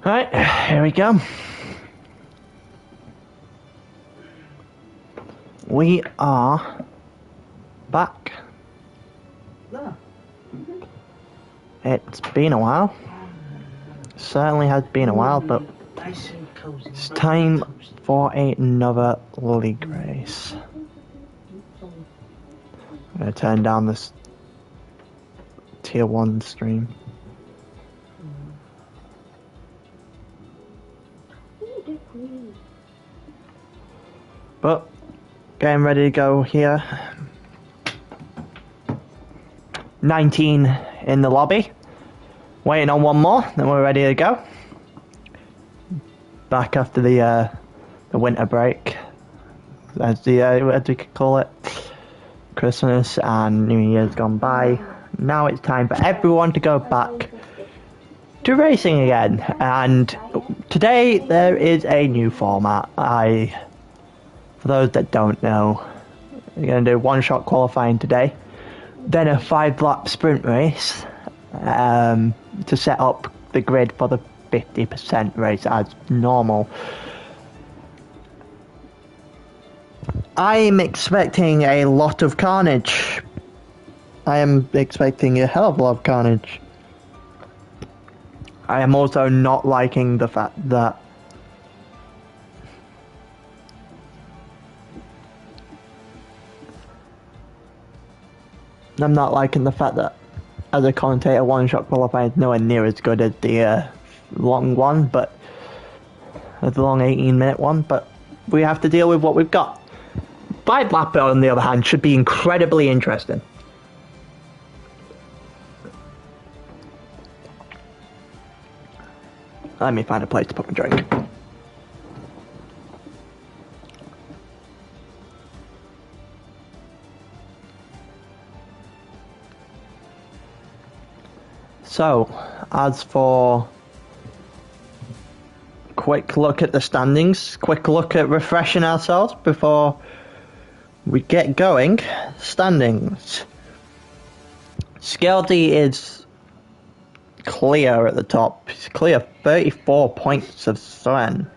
Right, here we go. We are back. It's been a while. Certainly has been a while, but it's time for another league race. I'm going to turn down this tier 1 stream. But getting ready to go here. 19 in the lobby. Waiting on one more, then we're ready to go. Back after the winter break, as we could call it. Christmas and New Year's gone by. Now it's time for everyone to go back to racing again. And today there is a new format. For those that don't know, we're going to do one-shot qualifying today, then a 5-lap sprint race to set up the grid for the 50% race as normal. I'm expecting a lot of carnage. I am expecting a hell of a lot of carnage. I am also not liking the fact that as a commentator, one-shot qualifying is nowhere near as good as the long one, but the long 18-minute one, but we have to deal with what we've got. 5-lap, on the other hand, should be incredibly interesting. Let me find a place to put my drink. So, as for quick look at the standings, quick look at refreshing ourselves before we get going. Standings. Skeldy is clear at the top. He's clear 34 points of Sven,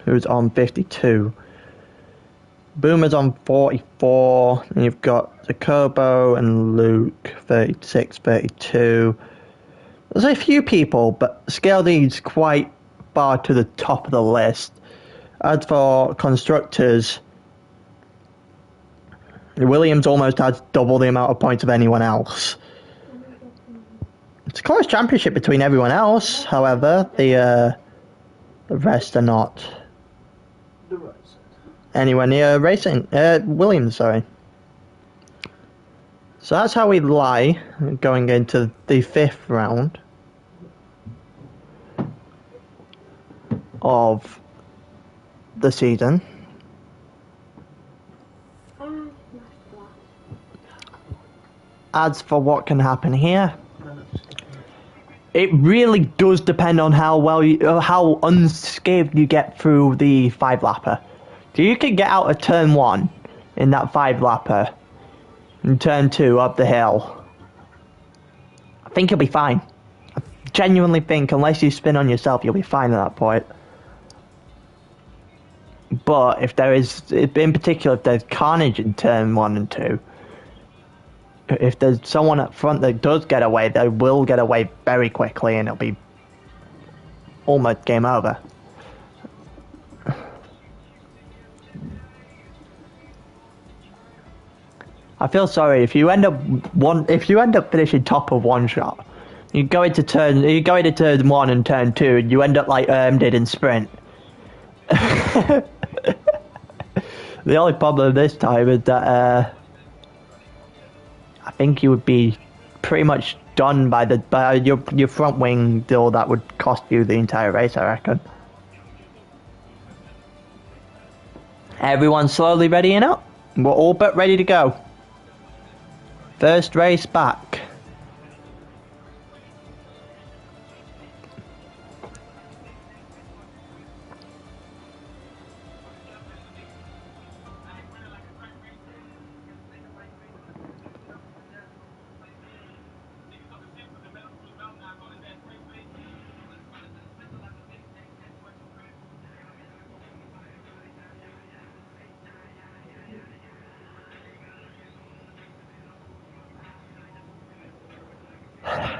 who's on 52. Boomer's on 44, and you've got Jacobo and Luke 36, 32. There's a few people, but Skeldy's quite far to the top of the list. As for constructors, Williams almost has double the amount of points of anyone else. It's a close championship between everyone else, however, the rest are not anywhere near racing. Williams, sorry. So that's how we lie going into the 5th round of the season. As for what can happen here, it really does depend on how unscathed you get through the 5-lapper. So you can get out of turn 1 in that 5-lapper and turn 2 up the hill. I think you'll be fine. I genuinely think, unless you spin on yourself, you'll be fine at that point. But if there is, in particular, if there's carnage in turn 1 and 2, if there's someone up front that does get away, they will get away very quickly and it'll be almost game over. I feel sorry if you end up finishing top of one shot. You go into turn 1 and turn 2 and you end up like did in sprint. The only problem this time is that I think you would be pretty much done by your front wing deal. That would cost you the entire race, I reckon. Everyone's slowly readying up. We're all but ready to go. First race back.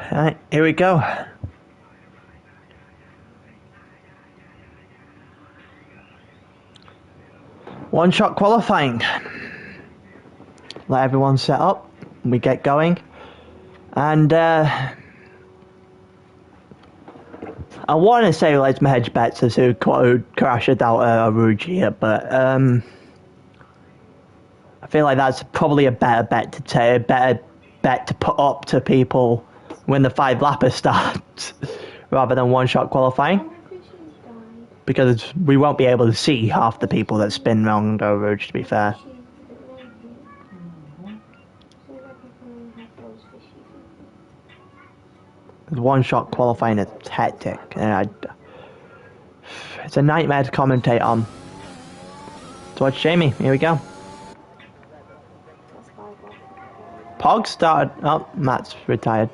Alright, here we go. One shot qualifying. Let everyone set up. We get going. And I want to say let's hedge bets as who crashed out Aruj here, but I feel like that's probably a better bet to take, a better bet to put up to people when the 5 lapper starts, rather than one shot qualifying. Because we won't be able to see half the people that spin round Aruj, to be fair. One shot qualifying is hectic, and it's a nightmare to commentate on. So watch Jamie, here we go. Pog started, oh, Matt's retired.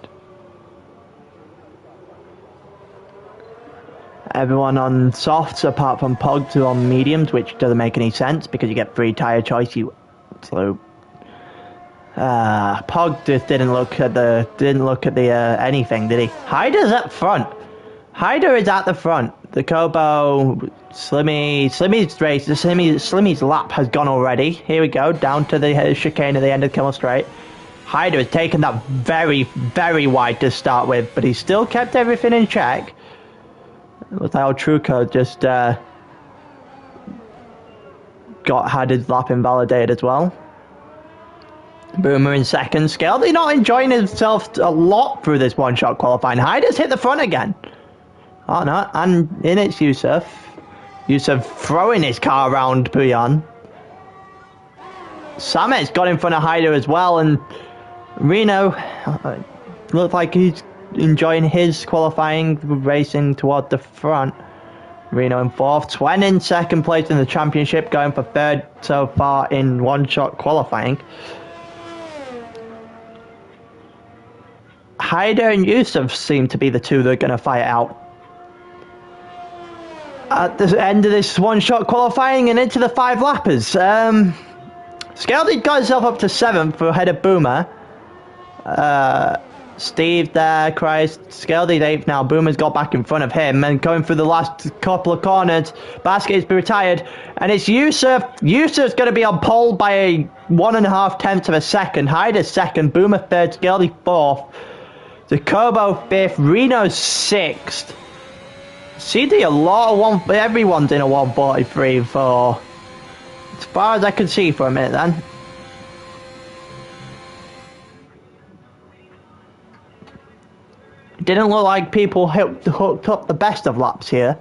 Everyone on softs apart from Pogs are on mediums, which doesn't make any sense because you get free tyre choice, you absolute. Pog just didn't look at the anything, did he? Hyder's up front. Hyder is at the front. The Kobo, Slimmy's race, Slimmy's lap has gone already. Here we go, down to the chicane at the end of Kimmel Straight. Hyder has taken that very, very wide to start with, but he still kept everything in check. Looks like Truco just had his lap invalidated as well. Boomer in second. Scaldy not enjoying himself a lot through this one-shot qualifying. Hyder's hit the front again. Oh no, and in it's Yusuf. Yusuf throwing his car around Puyan. Samet's got in front of Hyder as well, and Reno looks like he's enjoying his qualifying, racing toward the front. Reno in 4th, Swen in 2nd place in the championship, going for 3rd so far in one-shot qualifying. Hyder and Yusuf seem to be the two that are going to fight out. At the end of this one-shot qualifying and into the 5 lappers. Scaldy got himself up to 7th ahead of Boomer. Steve there, Christ. Scaldy's 8th now. Boomer's got back in front of him and going through the last couple of corners. Basket's been retired. And it's Yusuf. Yusuf's going to be on pole by a 1.5 tenths of a second. Hyder's 2nd. Boomer 3rd. Scaldy 4th. Jacobo 5th. Reno 6th. CD a lot of everyone's in a 143 for as far as I can see for a minute then. It didn't look like people hooked up the best of laps here.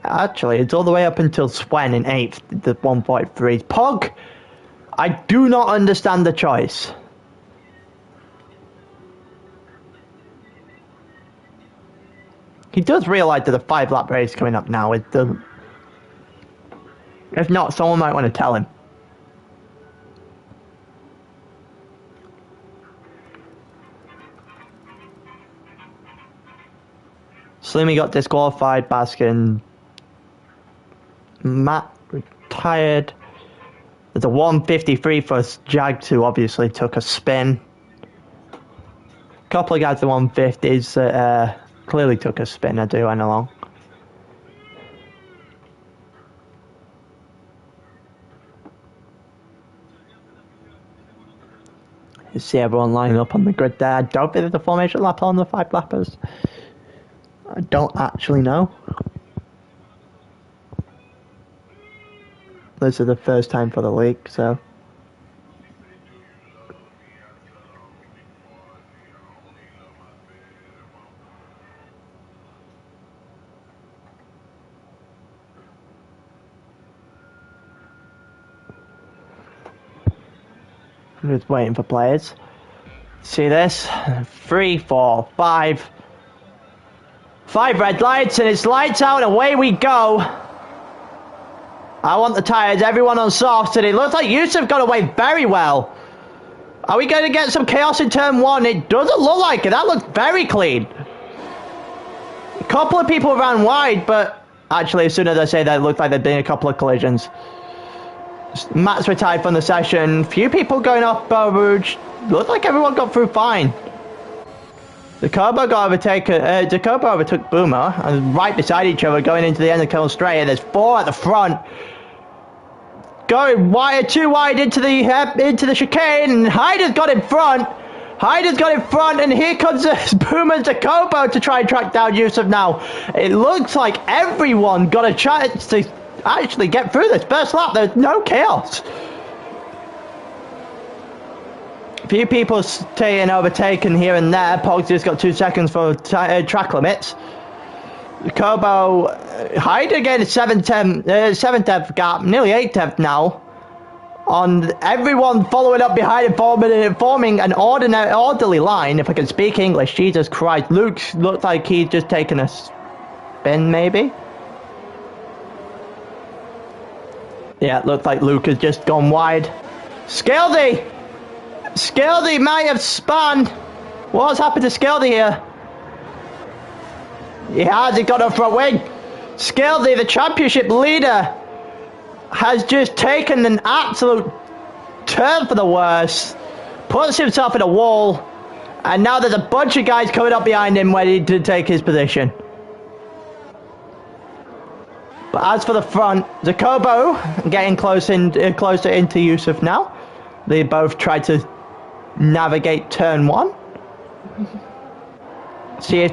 Actually, it's all the way up until Swen in 8th, the 143. Pog, I do not understand the choice. He does realise there's a 5-lap race coming up now. If not, someone might want to tell him. Slimy got disqualified, Baskin. Matt retired. There's a 153 for Jags, who obviously took a spin. A couple of guys at 150s that clearly took a spin as they went along. You see everyone lining up on the grid there. I don't think there's a formation lap on the 5 lappers. I don't actually know. This is the first time for the league, so. I'm just waiting for players. See this? 3, 4, 5. 5 red lights, and it's lights out, and away we go. I want the tyres, everyone on softs, and it looks like Yusuf got away very well. Are we going to get some chaos in turn 1? It doesn't look like it. That looks very clean. A couple of people ran wide, but actually, as soon as I say that, it looked like there'd been a couple of collisions. Matt's retired from the session. Few people going off Bow Rouge. Looks like everyone got through fine. Jacobo overtook Boomer and right beside each other going into the end of Kill Straight, and there's 4 at the front. Going wide, 2 wide into the chicane, and Hyder's got in front. And here comes Boomer and Jacobo to try and track down Yusuf now. It looks like everyone got a chance to actually get through this first lap. There's no chaos. Few people staying overtaken here and there. Pog's just got 2 seconds for track limits. Kobo, Hyder again, 7th gap, nearly 8th now. On everyone following up behind him, forming an orderly line. If I can speak English, Jesus Christ. Luke looks like he's just taken a spin, maybe? Yeah, it looks like Luke has just gone wide. Skildy might have spun. What's happened to Skildy here? He got a front wing. Skildy, the championship leader, has just taken an absolute turn for the worse. Puts himself in a wall. And now there's a bunch of guys coming up behind him ready to take his position. But as for the front, Jacobo getting closer into Yusuf now. They both tried to navigate turn 1. See if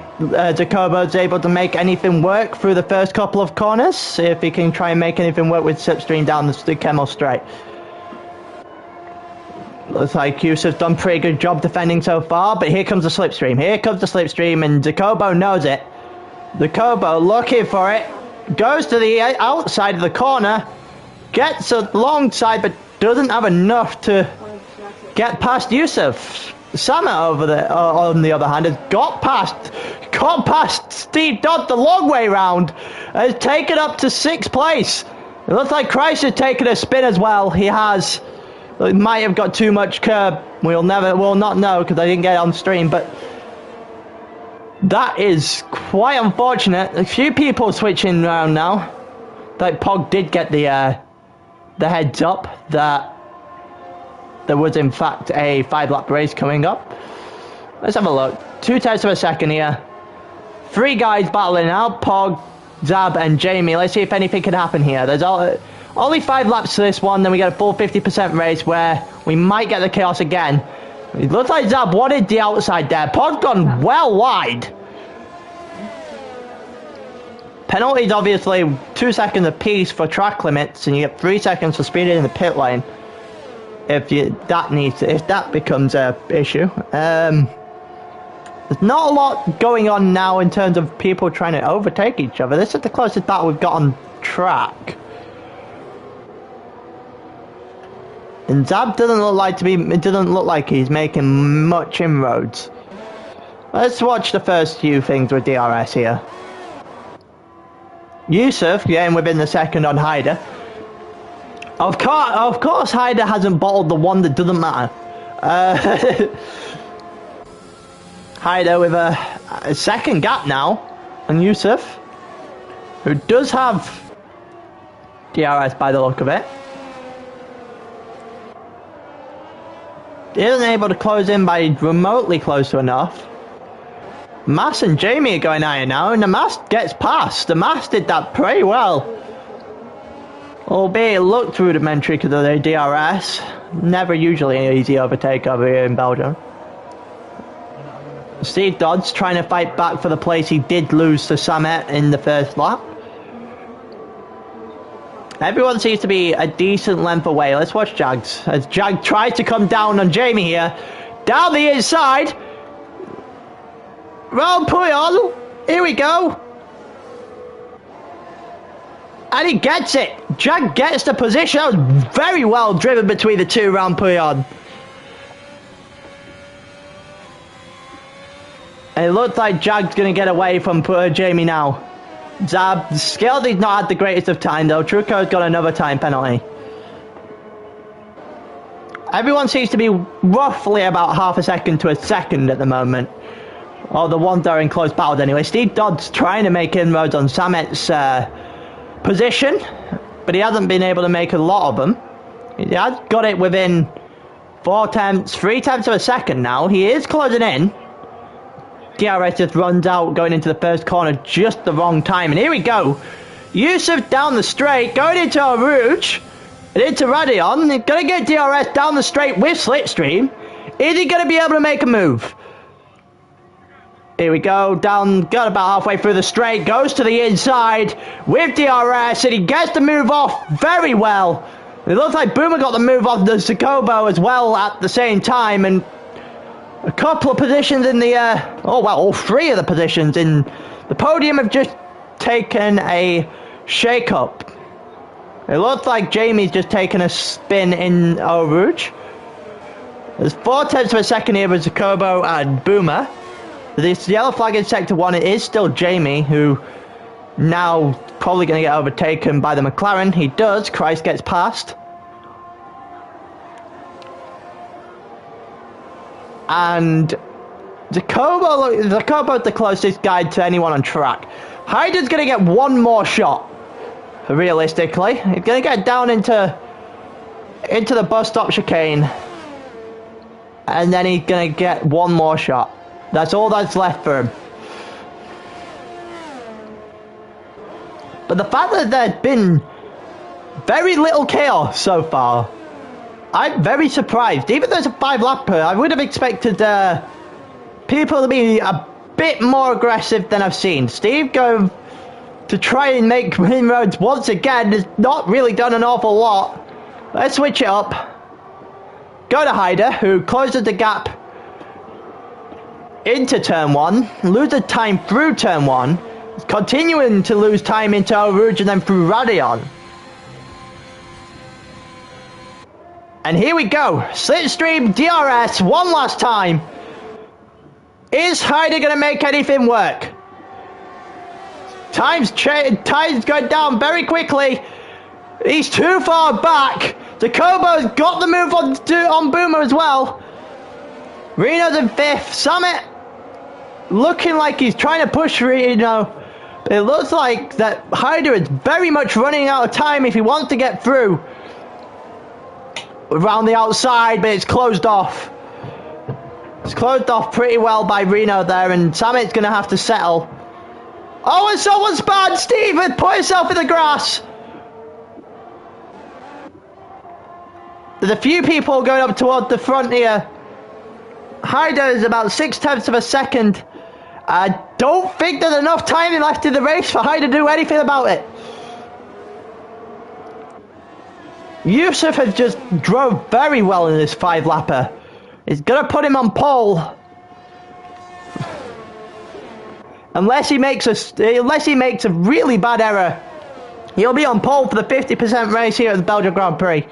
Jacobo's able to make anything work through the first couple of corners. See if he can try and make anything work with slipstream down the Camel Straight. Looks like Yusuf's done a pretty good job defending so far, but here comes the slipstream. And Jacobo knows it. Jacobo looking for it. Goes to the outside of the corner. Gets alongside, but doesn't have enough to get past Yusuf. Samet over there, on the other hand, has got past Steve Dodd the long way round. Has taken up to 6th place. It looks like Christ has taken a spin as well. He has. It might have got too much curb. We'll not know because I didn't get it on stream, but that is quite unfortunate. A few people switching around now. Like Pog did get the heads up that there was in fact a 5-lap race coming up. Let's have a look. 2/10 of a second here. 3 guys battling out. Pog, Zab and Jamie. Let's see if anything can happen here. There's only 5 laps to this one. Then we get a full 50% race where we might get the chaos again. It looks like Zab wanted the outside there. Pog's gone well wide. Penalties obviously 2 seconds apiece for track limits, and you get 3 seconds for speeding in the pit lane. If that becomes a issue. There's not a lot going on now in terms of people trying to overtake each other. This is the closest battle we've got on track. And Zab doesn't look like he's making much inroads. Let's watch the first few things with DRS here. Yusuf getting within the second on Hyder. Of course, Hyder hasn't bottled the one that doesn't matter. Hyder with a second gap now on Yusuf, who does have DRS by the look of it. He isn't able to close in by remotely close to enough. Mas and Jamie are going higher now, and the Mas gets past. The Mas did that pretty well. Albeit it looked rudimentary because of their DRS. Never usually an easy overtake over here in Belgium. Steve Dodd's trying to fight back for the place he did lose to Samet in the first lap. Everyone seems to be a decent length away. Let's watch Jags. As Jag tries to come down on Jamie here. Down the inside. Round Puyol. Here we go. And he gets it. Jag gets the position. That was very well driven between the two round Puyol. And it looks like Jag's going to get away from Jamie now. Zab, Skeldy's not had the greatest of time though. Truco's got another time penalty. Everyone seems to be roughly about half a second to a second at the moment. Oh, the ones that are in close battles anyway. Steve Dodd's trying to make inroads on Samet's position, but he hasn't been able to make a lot of them. He has got it within 3/10 of a second now. He is closing in. DRS just runs out going into the first corner just the wrong time. And here we go. Yusuf down the straight, going into Eau Rouge. And into Radion. He's going to get DRS down the straight with Slipstream. Is he going to be able to make a move? Here we go, down, got about halfway through the straight, goes to the inside with DRS, and he gets the move off very well. It looks like Boomer got the move off the Zakobo as well at the same time, and a couple of positions in the, all three of the positions in the podium have just taken a shake-up. It looks like Jamie's just taken a spin in Eau Rouge. There's 0.4 of a second here with Zakobo and Boomer. This yellow flag in Sector 1, it is still Jamie, who now probably going to get overtaken by the McLaren. He does. Christ gets past. And Jacobo's the closest guy to anyone on track. Hyder's going to get one more shot, realistically. He's going to get down into the bus stop chicane. And then he's going to get one more shot. That's all that's left for him. But the fact that there's been very little chaos so far, I'm very surprised. Even though it's a 5-lapper, I would have expected people to be a bit more aggressive than I've seen. Steve going to try and make inroads once again has not really done an awful lot. Let's switch it up. Go to Hyder, who closes the gap into turn 1, loses time through turn 1, continuing to lose time into Eau Rouge and then through Radion. And here we go, Slipstream DRS one last time. Is Hyder going to make anything work? Time's going down very quickly. He's too far back. Jacobo's got the move on Boomer as well. Reno's in 5th. Summit looking like he's trying to push Reno. It looks like that Hyder is very much running out of time if he wants to get through around the outside, but it's closed off. It's closed off pretty well by Reno there, and Sammit's going to have to settle. Oh, and someone's bad. Steven, put himself in the grass. There's a few people going up toward the front here. Hyder is about 0.6 of a second. I don't think there's enough time left in the race for Hyder to do anything about it. Yusuf has just drove very well in this 5-lapper. It's going to put him on pole. Unless he makes a really bad error, he'll be on pole for the 50% race here at the Belgium Grand Prix.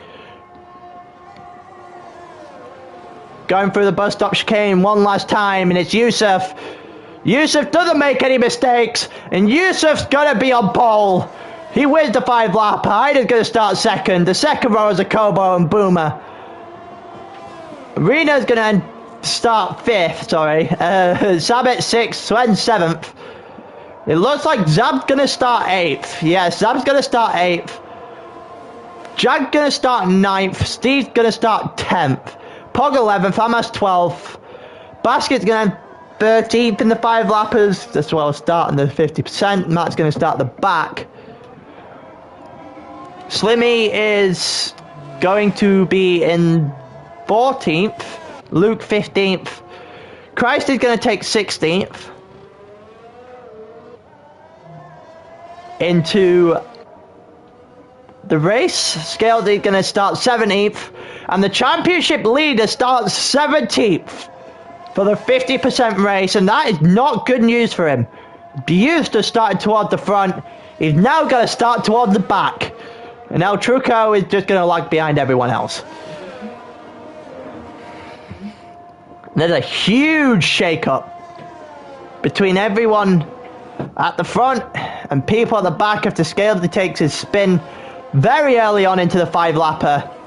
Going through the bus stop chicane one last time, and it's Yusuf. Yusuf doesn't make any mistakes, and Yusuf's going to be on pole. He wins the 5-lap. Hyder's going to start second. The second row is Jacobo and Boomer. Rena's going to start 5th, sorry. Zabit 6th, Sven 7th. It looks like Zab's going to start 8th. Yes, Zab's going to start 8th. Jag's going to start 9th. Steve's going to start 10th. Pog 11th, Hamas 12th. Basket's going to 13th in the 5-lappers, as well as starting the 50%. Matt's going to start the back. Slimmy is going to be in 14th. Luke 15th. Christ is going to take 16th. Into the race, Scaled is going to start 17th. And the championship leader starts 17th for the 50% race. And that is not good news for him. He used to start toward the front. He's now going to start toward the back. And now Trucco is just going to lag behind everyone else. There's a huge shake-up between everyone at the front and people at the back after Scaled takes his spin very early on into the 5-lapper.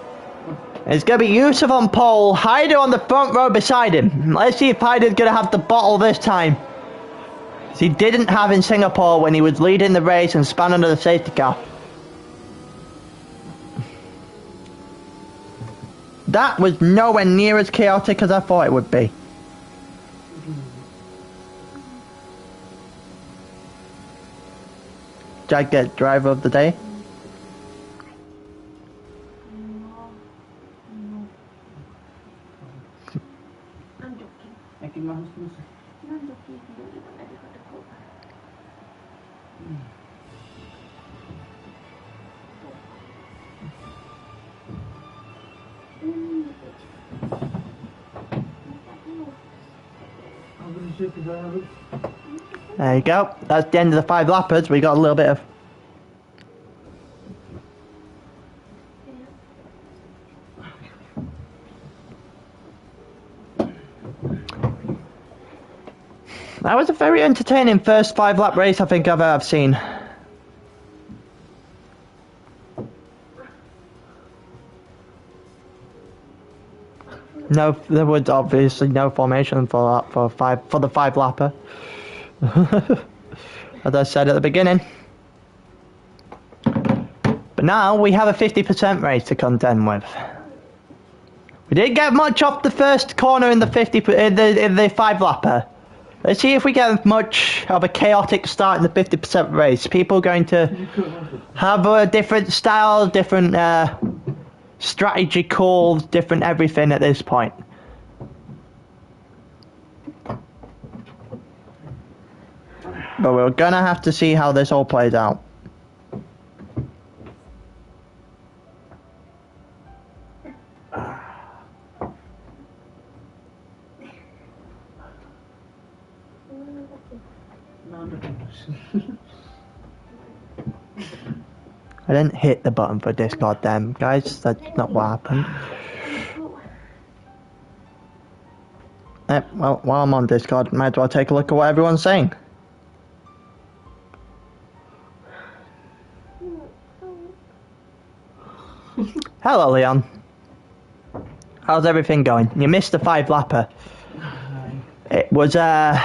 It's going to be Yusuf on pole, Hyder on the front row beside him. Let's see if Hyder's going to have the bottle this time. He didn't have in Singapore when he was leading the race and spun under the safety car. That was nowhere near as chaotic as I thought it would be. Did I get driver of the day? There you go. That's the end of the 5 lappers. We got a little bit of... That was a very entertaining first 5 lap race I think I've ever seen. No, there was obviously no formation for that for the 5 lapper. As I said at the beginning. But now we have a 50% race to contend with. We didn't get much off the first corner in the 5 lapper. Let's see if we get much of a chaotic start in the 50% race. People are going to have a different style, different strategy calls, different everything at this point. But we're gonna have to see how this all plays out. I didn't hit the button for Discord then, guys. That's not what happened. Well, while I'm on Discord, might as well take a look at what everyone's saying. Hello, Leon. How's everything going? You missed the 5 lapper. It was not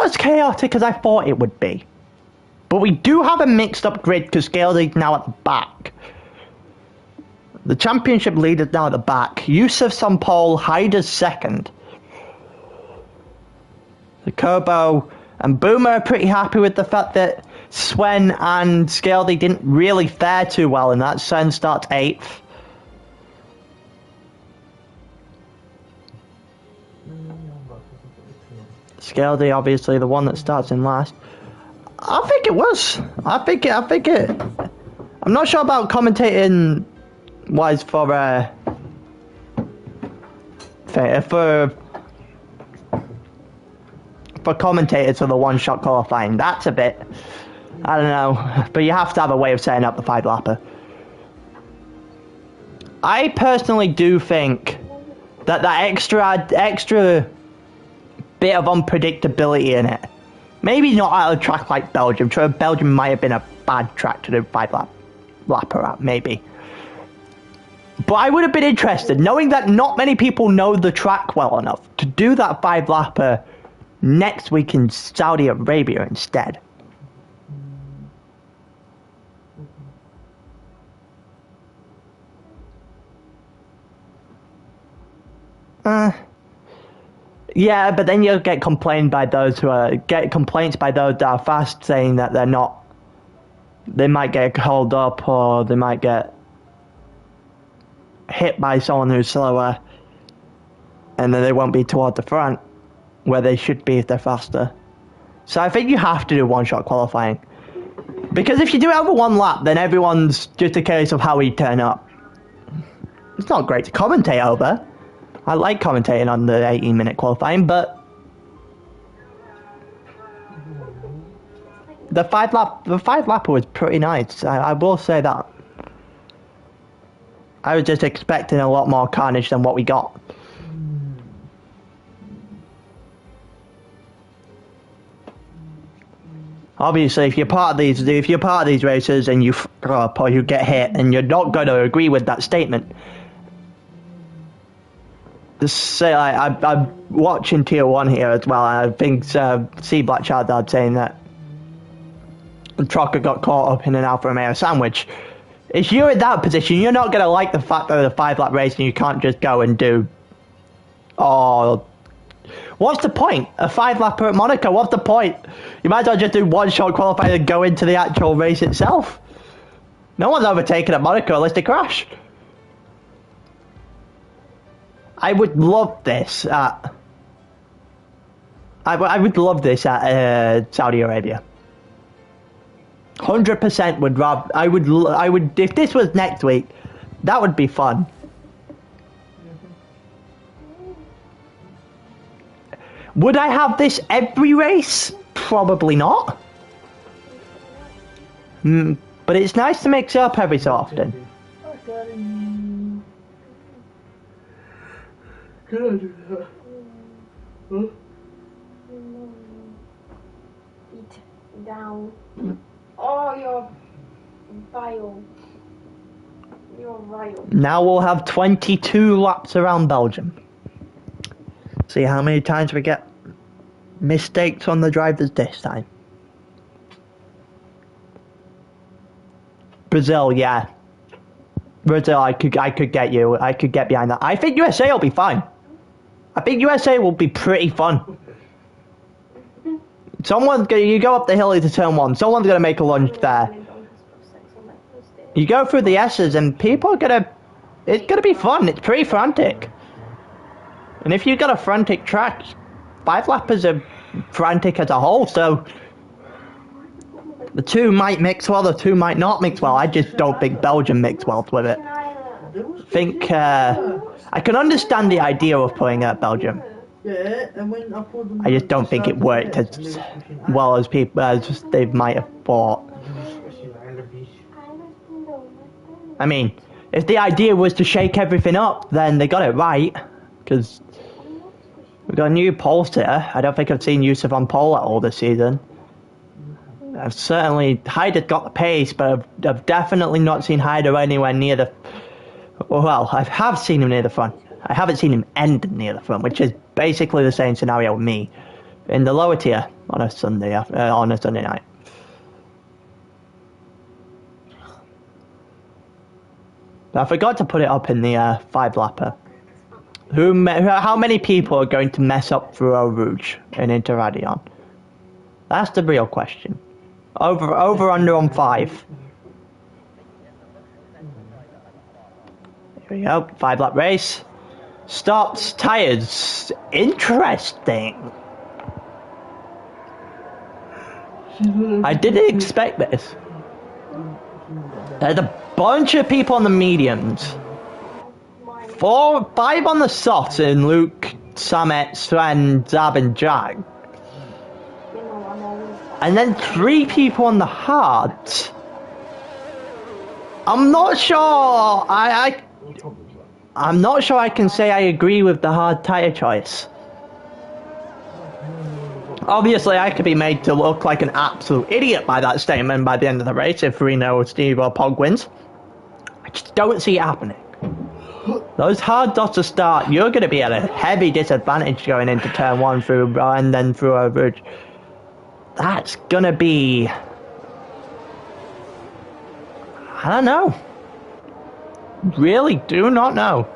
as chaotic as I thought it would be. But we do have a mixed up grid because Scaldy's now at the back. The championship leader's now at the back. Yusuf's on pole, Hyder's second. The Kobo and Boomer are pretty happy with the fact that Swen and Scaldy didn't really fare too well in that. Swen starts 8th. Scaldy obviously the one that starts in last. I think it was. I think it. I'm not sure about commentating wise for commentators for the one-shot qualifying. That's a bit, I don't know, but you have to have a way of setting up the 5 lapper. I personally do think that extra bit of unpredictability in it. Maybe not at a track like Belgium. Sure, Belgium might have been a bad track to do 5 lapper at, maybe. But I would have been interested, knowing that not many people know the track well enough, to do that 5 lapper next week in Saudi Arabia instead. Yeah, but then you'll get complaints by those that are fast, saying that they're not. They might get called up, or they might get hit by someone who's slower, and then they won't be toward the front where they should be if they're faster. So I think you have to do one-shot qualifying, because if you do it over 1 lap, then everyone's just a case of how we turn up. It's not great to commentate over. I like commentating on the 18-minute qualifying, but the 5 lapper was pretty nice. I will say that. I was just expecting a lot more carnage than what we got. Obviously, if you're part of these races and you f up or you get hit, and you're not going to agree with that statement. Say I'm watching Tier 1 here as well, and I think C Black Chardard saying that Trocker got caught up in an Alfa Romeo sandwich. if you're in that position, you're not going to like the fact that it's a 5-lap race and you can't just go and do... Oh... What's the point? A 5-lapper at Monaco, what's the point? You might as well just do one short qualifying and go into the actual race itself. No one's overtaken at Monaco unless they crash. I would love this at... I would love this at Saudi Arabia. 100% would rather... I would... If this was next week, that would be fun. Would I have this every race? Probably not. But it's nice to mix it up every so often. Eat down. Oh, your vile. You're vile. Now we'll have 22 laps around Belgium. See how many times we get mistakes on the drivers this time. Brazil, yeah. Brazil, I could get you. I could get behind that. I think USA will be fine. I think USA will be pretty fun. You go up the hill into turn 1. Someone's gonna make a lunge there. You go through the S's and people are gonna... It's gonna be fun. It's pretty frantic. And if you've got a frantic track, 5-lappers are frantic as a whole, so the two might mix well, the two might not mix well. I just don't think Belgium mixed well with it. I can understand the idea of putting out Belgium. I just don't think it worked as well as they might have thought. I mean, if the idea was to shake everything up, then they got it right, because we've got a new pole sitter. I don't think I've seen Yusuf on pole at all this season. I've certainly... Hyder's got the pace, but I've definitely not seen Hyder anywhere near the... Well, I have seen him near the front. I haven't seen him end near the front, which is basically the same scenario with me in the lower tier on a Sunday night. But I forgot to put it up in the 5-lapper. How many people are going to mess up through Eau Rouge and into Radion? That's the real question. Over under on 5. Here we go, 5-lap race. Stops, tyres. Interesting. I didn't expect this. There's a bunch of people on the mediums. 4, 5 on the softs in Luke, Samet, Sven, Zab and Jag. And then 3 people on the hards. I'm not sure. I'm not sure I can say I agree with the hard tyre choice. Obviously, I could be made to look like an absolute idiot by that statement by the end of the race if Reno, Steve or Pog wins. I just don't see it happening. Those hard dots to start, you're going to be at a heavy disadvantage going into turn 1 through and then through a bridge. That's going to be... I don't know. Really do not know.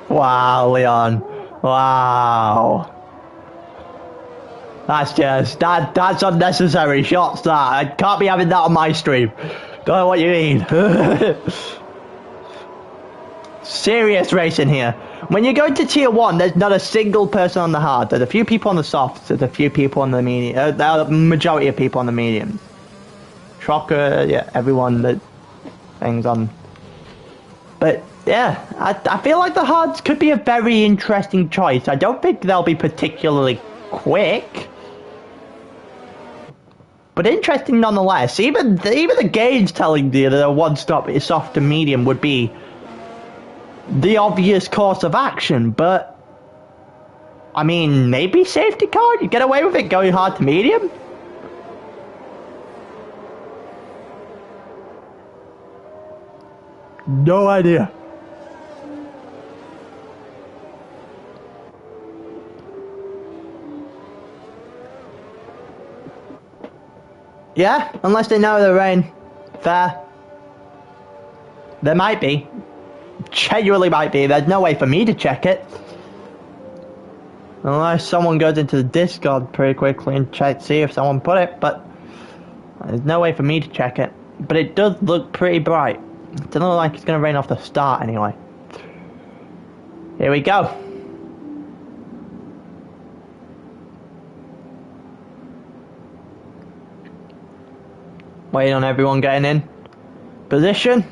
Wow, Leon. Wow. That's just... That's unnecessary shots, that. I can't be having that on my stream. Don't know what you mean. Serious racing here. When you go into tier 1, there's not a single person on the hard. There's a few people on the softs. There's a few people on the medium. The majority of people on the medium. Shocker, yeah, everyone that things on. But yeah, I feel like the hards could be a very interesting choice. I don't think they'll be particularly quick, but interesting nonetheless. Even the gauge telling you that a one-stop soft to medium would be the obvious course of action, but I mean, maybe safety car, you get away with it going hard to medium. No idea. Yeah, unless they know the rain. Fair. There might be. Genuinely might be. There's no way for me to check it. Unless someone goes into the Discord pretty quickly and see if someone put it, but there's no way for me to check it. But it does look pretty bright. It doesn't look like it's going to rain off the start anyway. Here we go. Waiting on everyone getting in position.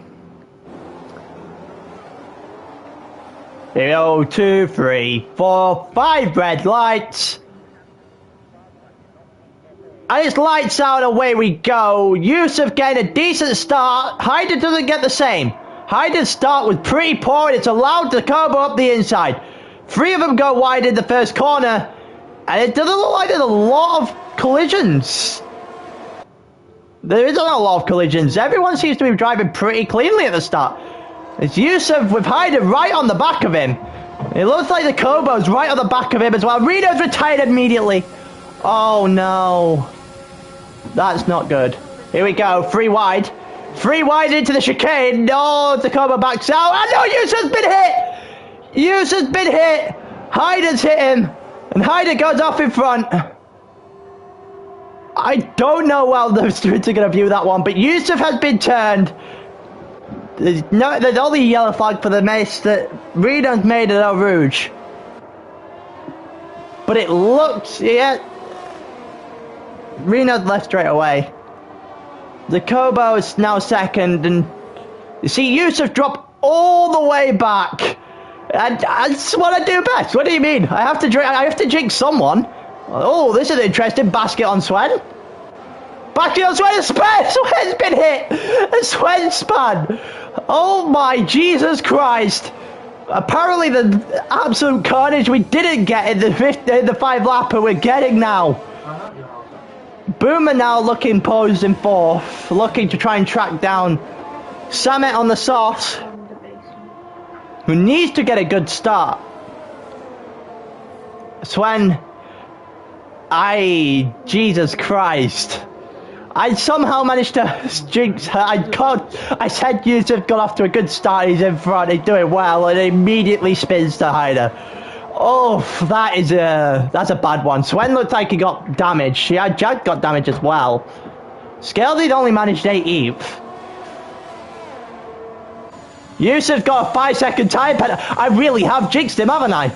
Here we go, 2, 3, 4, 5 red lights. And it's lights out, away we go. Yusuf getting a decent start. Hyder doesn't get the same. Hyder's start was pretty poor and it's allowed to Kobo up the inside. 3 of them go wide in the first corner. And it doesn't look like there's a lot of collisions. There isn't a lot of collisions. Everyone seems to be driving pretty cleanly at the start. It's Yusuf with Hyder right on the back of him. It looks like the Kobo's right on the back of him as well. Reno's retired immediately. Oh no. That's not good. Here we go. 3 wide. 3 wide into the chicane. No, the Kobo backs out. And no, Yusuf's been hit. Yusuf's been hit. Hyder's hit him. And Hyder goes off in front. I don't know how the students are going to view that one, but Yusuf has been turned. There's only a yellow flag for the mace that Reno's made at El Rouge. But it looks, yeah. Reno's left straight away. The Kobo is now second, and you see Yusuf drop all the way back. And that's what I do best. What do you mean? I have to jinx someone. Oh, this is interesting. Basket on Swen. Basket on Swen. Swen's been hit. A Swen spun. Oh my Jesus Christ. Apparently the absolute carnage we didn't get in the 5 lapper we're getting now. Boomer now looking posed in 4th. Looking to try and track down Samet on the sauce, who needs to get a good start. Swen. Jesus Christ. I somehow managed to jinx her. I said Yusuf got off to a good start. He's in front. He's doing well. And immediately spins to Hyder. Oh, that's a bad one. Swen looked like he got damaged. Jack got damaged as well. Skeldy's only managed 18th. Yusuf's got a 5-second time penalty. I really have jinxed him, haven't I?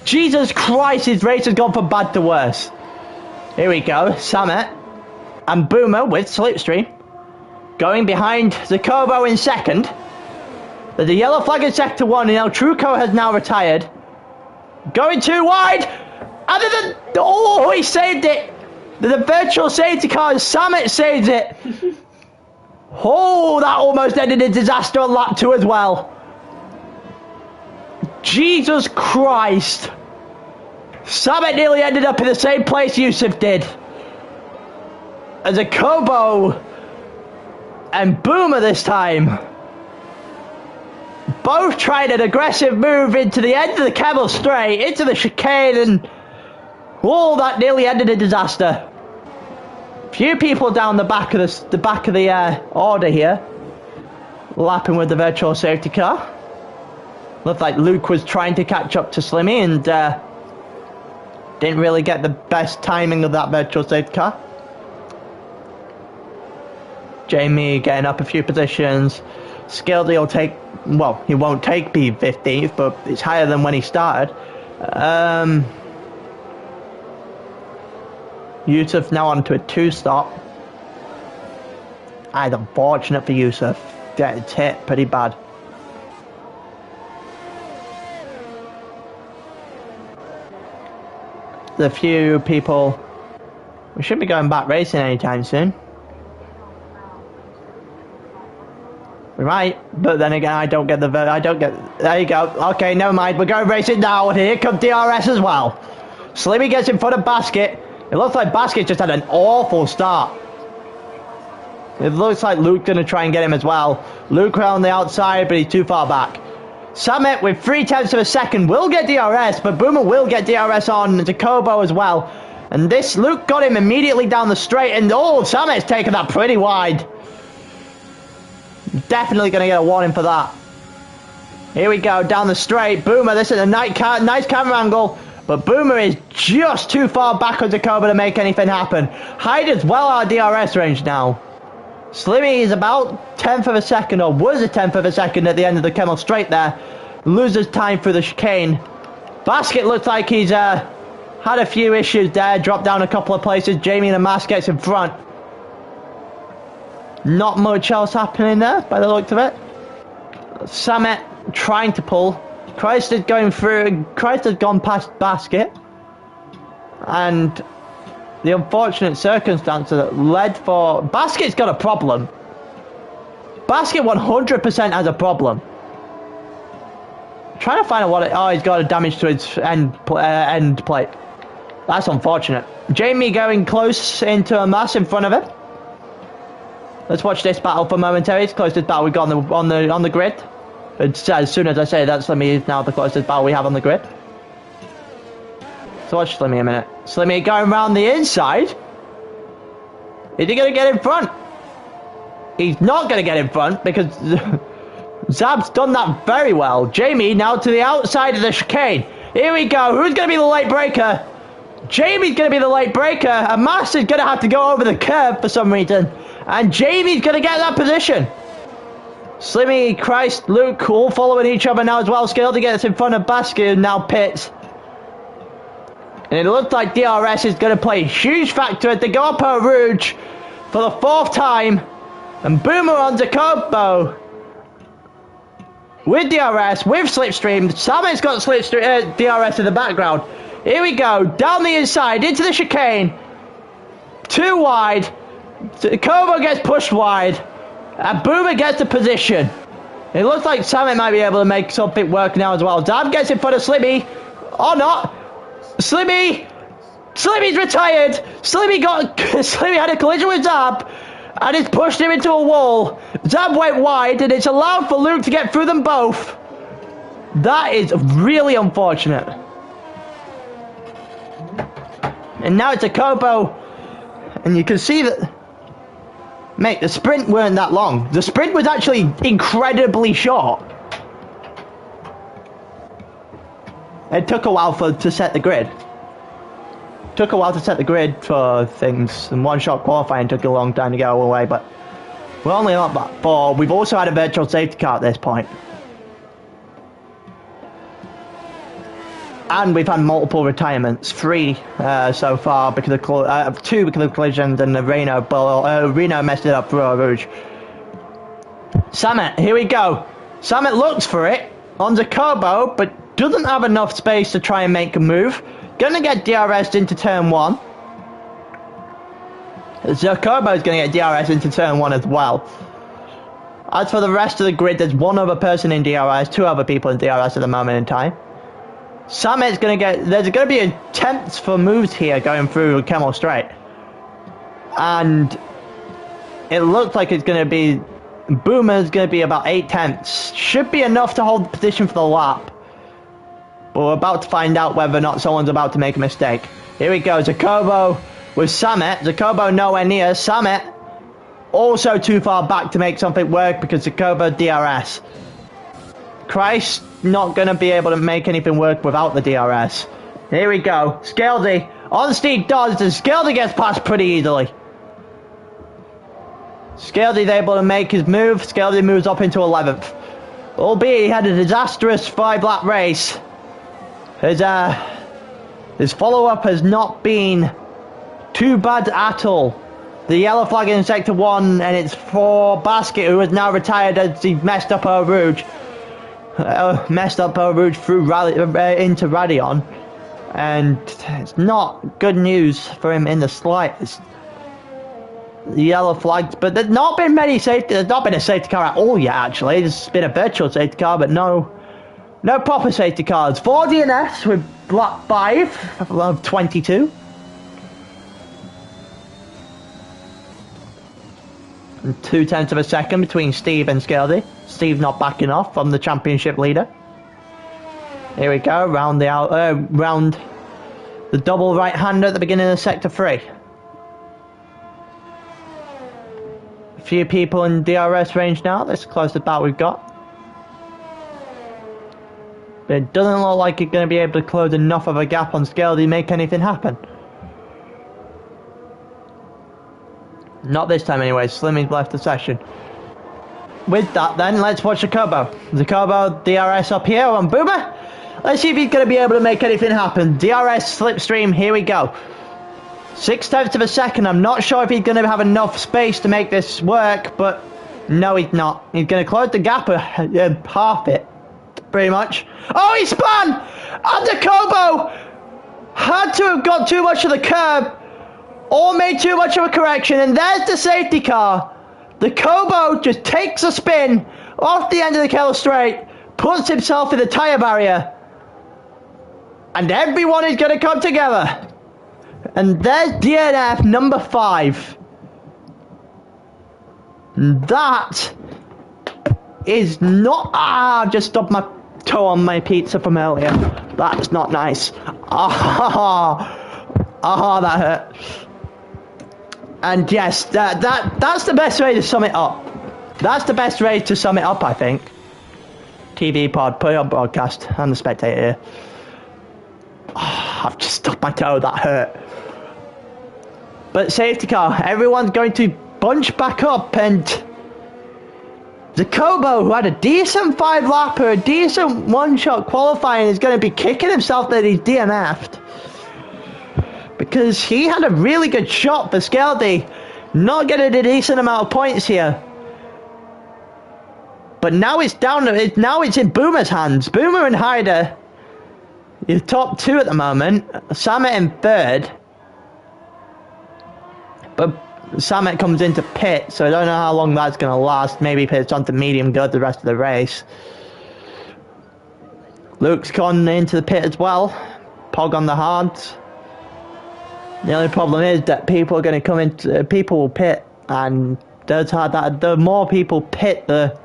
Jesus Christ, his race has gone from bad to worse. Here we go, Samet and Boomer with Slipstream going behind Zakobo in second. There's a yellow flag in sector 1 and El Truco has now retired. Going too wide, and then oh, he saved it. The virtual safety car, Samet saves it. Oh, that almost ended in disaster on lap 2 as well. Jesus Christ. Samet nearly ended up in the same place Yusuf did. As a Kobo and Boomer this time. Both tried an aggressive move into the end of the Camel Straight, into the chicane, and oh, that nearly ended in disaster. Few people down the back of the order here, lapping with the virtual safety car. Looked like Luke was trying to catch up to Slimmy and didn't really get the best timing of that virtual safety car. Jamie getting up a few positions. Skildy will take, well, he won't take P15th, but it's higher than when he started. Yusuf now onto a 2-stop. That's unfortunate for Yusuf. Gets hit pretty bad. There's a few people. We should be going back racing anytime soon. We might, but then again, I don't get. There you go. Okay, never mind. We're going racing now. Here comes DRS as well. Slimmy gets in front of Basket. It looks like Basket just had an awful start. It looks like Luke's going to try and get him as well. Luke on the outside, but he's too far back. Samet with 0.3 of a second will get DRS, but Boomer will get DRS on Jacobo as well. And this Luke got him immediately down the straight, and oh, Sammet's taken that pretty wide. Definitely going to get a warning for that. Here we go, down the straight. Boomer, this is a nice camera angle, but Boomer is just too far back on Jacoba to make anything happen. Hyder's well out of DRS range now. Slimmy is about 10th of a second, or was a 10th of a second at the end of the Kemmel straight there. Loses time through the chicane. Basket looks like he's had a few issues there, dropped down a couple of places. Jamie and the Mask gets in front. Not much else happening there by the look of it. Samet trying to pull. Christ is going through. Christ has gone past Basket. And the unfortunate circumstance that led for... Basket's got a problem. Basket 100% has a problem. Trying to find out what it... Oh, he's got a damage to his end plate. That's unfortunate. Jamie going close into a mass in front of him. Let's watch this battle for momentary. It's the closest battle we've got on the grid. It's, as soon as I say that, Slimmy is now the closest battle we have on the grid. So watch Slimmy a minute. Slimmy going around the inside. Is he going to get in front? He's not going to get in front because Zab's done that very well. Jamie now to the outside of the chicane. Here we go. Who's going to be the late breaker? Jamie's going to be the late breaker. And Master's going to have to go over the curb for some reason. And Jamie's going to get that position. Slimmy, Christ, Luke all following each other now as well. Scaldy gets in front of Basket, now pits. And it looks like DRS is going to play a huge factor as they go up Eau Rouge for the 4th time. And Boomer on Jacobo with DRS, with Slipstream. Samet's got Slipstream, DRS in the background. Here we go, down the inside, into the chicane. Too wide. Jacobo gets pushed wide. And Boomer gets the position. It looks like Samet might be able to make something work now as well. Zab gets in front of Slimmy. Or not. Slimmy's retired. Slimmy had a collision with Zab. And it's pushed him into a wall. Zab went wide and it's allowed for Luke to get through them both. That is really unfortunate. And now it's a Jacobo. And you can see that... Mate, the sprint weren't that long. The sprint was actually incredibly short. It took a while to set the grid. Took a while to set the grid for things, and one-shot qualifying took a long time to get away, but we're only up at 4. We've also had a virtual safety car at this point. And we've had multiple retirements, 3 so far, because of 2 because of collisions, and Reno messed it up for Eau Rouge. Samet, here we go. Samet looks for it on Jacobo, but doesn't have enough space to try and make a move. Gonna get DRS'd into turn 1. Jacobo's gonna get DRS into turn 1 as well. As for the rest of the grid, there's 1 other person in DRS, 2 other people in DRS at the moment in time. Samet's gonna get... There's gonna be attempts for moves here going through Kemmel Straight. And it looks like it's gonna be... Boomer's gonna be about 8 tenths. Should be enough to hold the position for the lap. But we're about to find out whether or not someone's about to make a mistake. Here we go, Jacobo with Samet. Jacobo nowhere near. Samet also too far back to make something work because Jacobo DRS. Christ not going to be able to make anything work without the DRS. Here we go. Scaldy on Steve Dodds, and Scaldy gets past pretty easily. Scaldy's able to make his move. Scaldy moves up into 11th. Albeit he had a disastrous 5-lap race. His follow-up has not been too bad at all. The yellow flag in Sector 1, and it's for Basket, who is now retired as he messed up Eau Rouge. Through into Radion, and it's not good news for him in the slightest. The yellow flags, but there's not been many safety. There's not been a safety car at all yet. Actually, there's been a virtual safety car, but no proper safety cars. 4 DNS with lap 5 of 22. And 0.2 of a second between Steve and Scaldy. Steve not backing off from the championship leader. Here we go, round The double right-hander at the beginning of sector 3. A few people in DRS range now. This is the closest bat we've got. But it doesn't look like it's going to be able to close enough of a gap on scale to make anything happen. Not this time anyway. Slimmy's left the session. With that then, let's watch Jacobo. Jacobo, DRS up here on Boomer. Let's see if he's going to be able to make anything happen. DRS slipstream, here we go. 0.6 of a second. I'm not sure if he's going to have enough space to make this work, but no, he's not. He's going to close the gap half it, pretty much. Oh, he spun! And Jacobo had to have got too much of the curb or made too much of a correction, and there's the safety car. The Kobo just takes a spin off the end of the Kettle Straight, puts himself in the tyre barrier, and everyone is going to come together. And there's DNF number 5. That is not... I've just stubbed my toe on my pizza from earlier. That's not nice. That hurt. And yes, that's the best way to sum it up. That's the best way to sum it up, I think. TV pod, put it on broadcast. I'm the spectator here. I've just stubbed my toe, that hurt. But safety car, everyone's going to bunch back up, and Jacobo, who had a decent 5-lapper, a decent one-shot qualifying, is going to be kicking himself that he's DNF'd. Because he had a really good shot for Skeldy, not getting a decent amount of points here. But now it's down. Now it's in Boomer's hands. Boomer and Hyder, your top 2 at the moment. Samet in 3rd, but Samet comes into pit, so I don't know how long that's going to last. Maybe pits onto medium good the rest of the race. Luke's gone into the pit as well. Pog on the hards. The only problem is that people are going to come into, people will pit, and the more people pit, the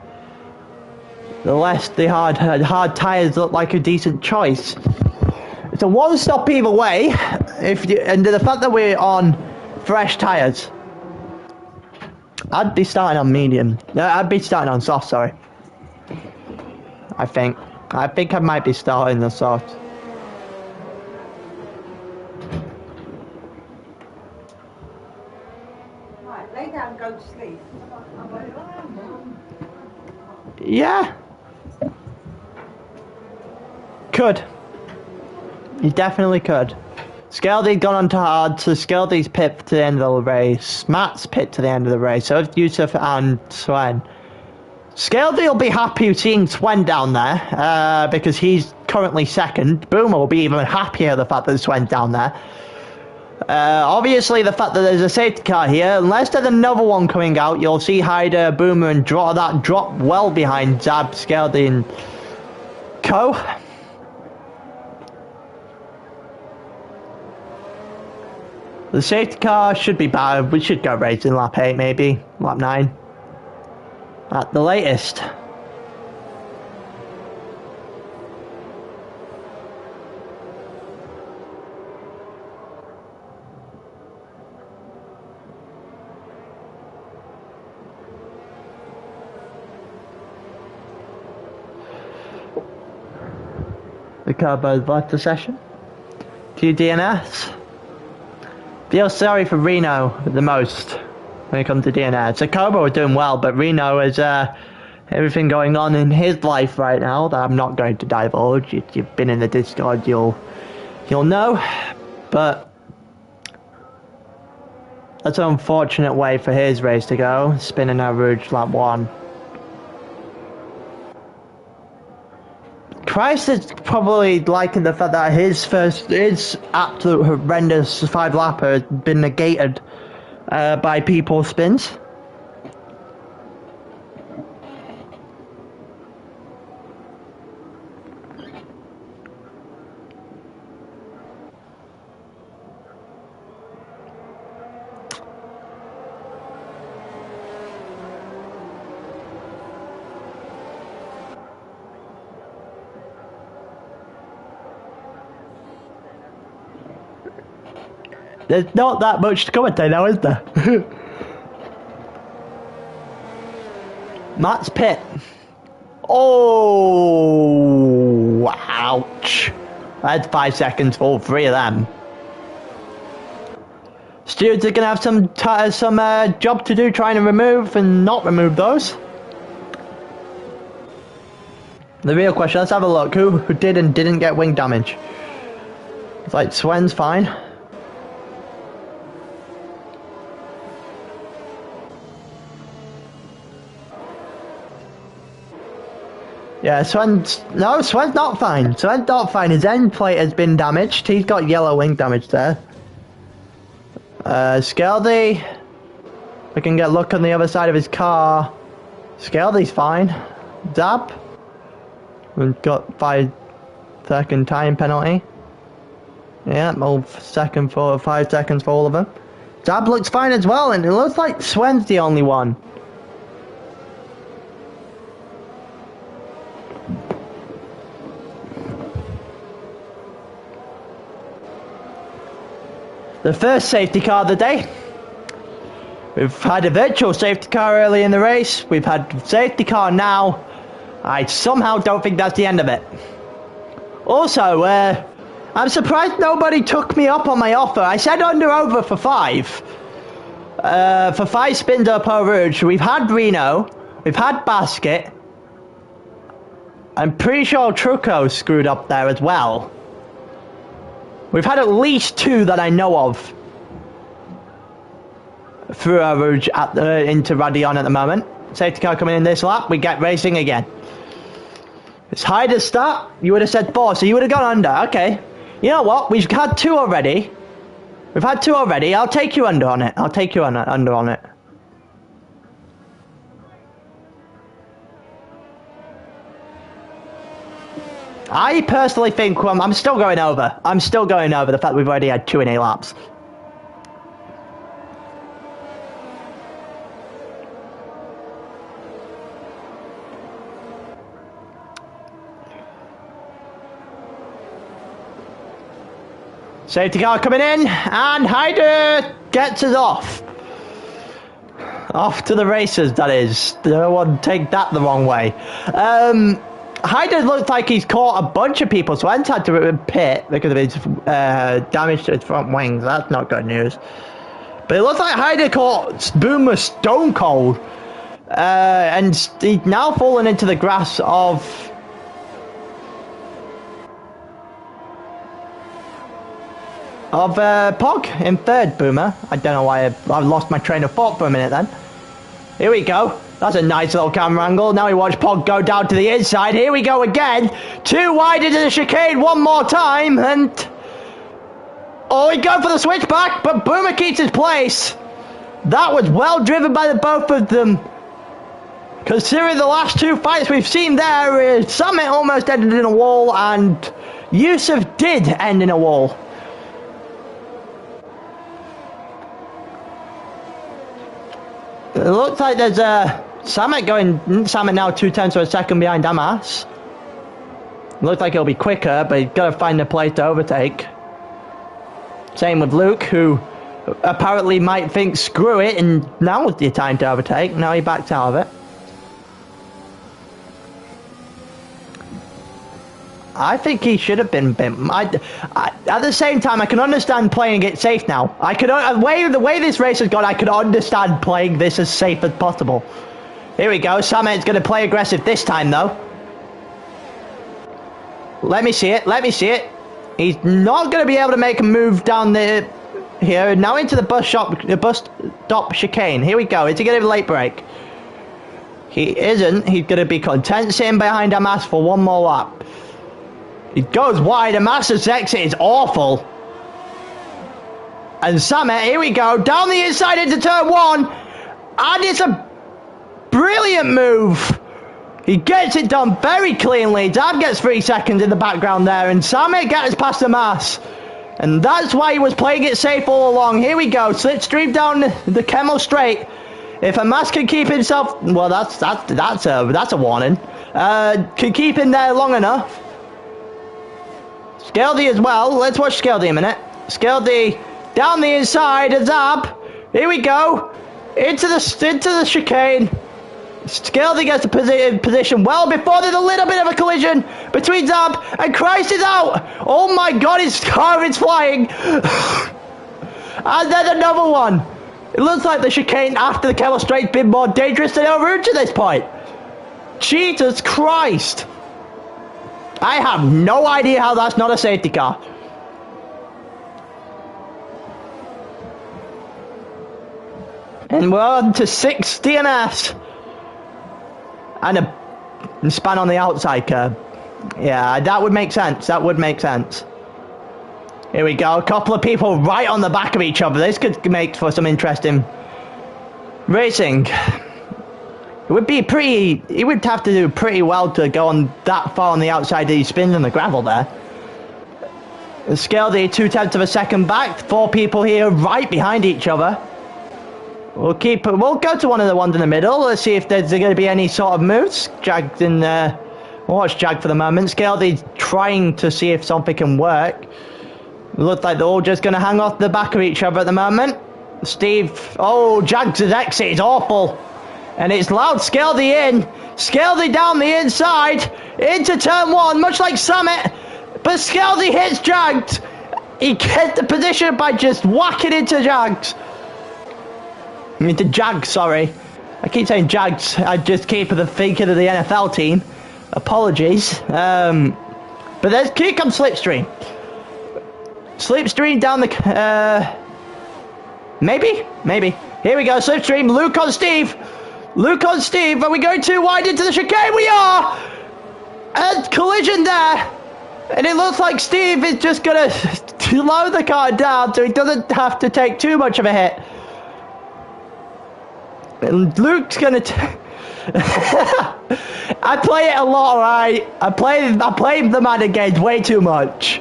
less the hard tyres look like a decent choice. It's a one-stop either way, and the fact that we're on fresh tyres. I'd be starting on medium. I'd be starting on soft, sorry. I think I might be starting the soft. Lay down and go to sleep. Yeah. Could. You definitely could. Skeldy's gone on to hard, so Skeldy's pit to the end of the race. Matt's pit to the end of the race. So it's Yusuf and Sven. Skeldy will be happy seeing Sven down there, because he's currently 2nd. Boomer will be even happier the fact that Sven's down there. Obviously, the fact that there's a safety car here, unless there's another one coming out, you'll see Hyder, Boomer, and drop well behind Zab, Skeldy, and Co. The safety car should be bad. We should go racing lap 8, maybe lap 9 at the latest. The Carbo's left the session. 2 DNS. Feel sorry for Reno the most when it comes to DNS. So Carbo is doing well, but Reno is everything going on in his life right now that I'm not going to divulge. You've been in the Discord, you'll know. But that's an unfortunate way for his race to go. Spinning out Rouge lap 1. Christ is probably liking the fact that his absolute horrendous 5-lapper has been negated by people's spins. There's not that much to commentate now, is there? Matt's pit. Oh, ouch. That's 5 seconds for all three of them. Stewards are going to have some job to do trying to remove and not remove those. The real question, let's have a look. Who did and didn't get wing damage? It's like Swen's fine. Yeah, Swen's not fine. Swen's not fine. His end plate has been damaged. He's got yellow wing damage there. Skeldy. We can get a look on the other side of his car. Skeldy's fine. Zab. We've got 5-second time penalty. Yeah, 5 seconds for all of them. Zab looks fine as well, and it looks like Swen's the only one. The first safety car of the day. We've had a virtual safety car early in the race. We've had safety car now. I somehow don't think that's the end of it. Also, I'm surprised nobody took me up on my offer. I said over for 5. For 5 spins up Eau Rouge. We've had Reno. We've had Basket. I'm pretty sure Trucco screwed up there as well. We've had at least 2 that I know of through Eau Rouge into Radion at the moment. Safety car coming in this lap. We get racing again. It's high to start. You would have said 4, so you would have gone under. Okay. You know what? We've had 2 already. We've had 2 already. I'll take you under on it. I'll take you under on it. I personally think I'm still going over. I'm still going over the fact that we've already had 2 in 8 laps. Safety car coming in, and Hyder gets us off. Off to the races, that is. No one take that the wrong way. Hyder looks like he's caught a bunch of people, so I've had to pit because of his damage to his front wings. That's not good news. But it looks like Hyder caught Boomer stone cold. And he's now fallen into the grass of... Pog in 3rd, Boomer. I don't know why I lost my train of thought for a minute then. Here we go. That's a nice little camera angle. Now we watch Pog go down to the inside. Here we go again. 2 wide into the chicane one more time. And... oh, he go for the switchback, but Boomer keeps his place. That was well driven by the both of them. Considering the last 2 fights we've seen there, Summit almost ended in a wall, and Yusuf did end in a wall. It looks like there's Summit now 2/10 of a second behind Damas. Looks like it'll be quicker, but he's got to find a place to overtake. Same with Luke, who apparently might think screw it and now is the time to overtake. Now he backs out of it. I think he should have been bent. At the same time, I can understand playing it safe now. The way this race has gone, I can understand playing this as safe as possible. Here we go. Summit's going to play aggressive this time, though. Let me see it. Let me see it. He's not going to be able to make a move down there. Here, now into the bus stop chicane. Here we go. Is he going to have a late break? He isn't. He's going to be content sitting behind Amas for one more lap. He goes wide. Amas's exit is awful. And Summit, here we go. Down the inside into turn 1. And it's a brilliant move. He gets it done very cleanly. Dab gets 3 seconds in the background there. And Summit gets past Amas. And that's why he was playing it safe all along. Here we go. Slipstream down the Kemmel Straight. If Amas can keep himself... well, that's a warning. Can keep him there long enough. Skeldy as well. Let's watch Skeldy a minute. Skeldy down the inside of Zab. Here we go. Into the chicane. Scaldy gets the position well before there's a little bit of a collision between Zab and Christ is out. Oh my god, his car is flying. And then another one. It looks like the chicane after the Camel Straight's been more dangerous than our route to this point. Jesus Christ. I have no idea how that's not a safety car. And we're on to 6 DNS. And a span on the outside curb. Yeah, that would make sense. That would make sense. Here we go. A couple of people right on the back of each other. This could make for some interesting racing. It would be pretty... He would have to do pretty well to go on that far on the outside that he spins on the gravel there. Scale the 0.2 of a second back. 4 people here right behind each other. We'll go to one of the ones in the middle. Let's see if there's going to be any sort of moves. Jag's in there. We'll watch Jag for the moment. Scaldy's trying to see if something can work. Looks like they're all just going to hang off the back of each other at the moment. Steve. Oh, Jag's exit is awful. And it's loud. Scaldy in. Scaldy down the inside. Into turn 1, much like Summit. But Scaldy hits Jags. He gets the position by just whacking into Jags. Into Jags, sorry. I keep saying Jags. I just keep thinking of the NFL team. Apologies. But here comes Slipstream. Slipstream down the... Maybe? Here we go, Slipstream. Luke on Steve. Are we going too wide into the chicane? We are! And collision there. And it looks like Steve is just going to slow the car down so he doesn't have to take too much of a hit. And Luke's gonna I play it a lot, right? I play the Madden games way too much.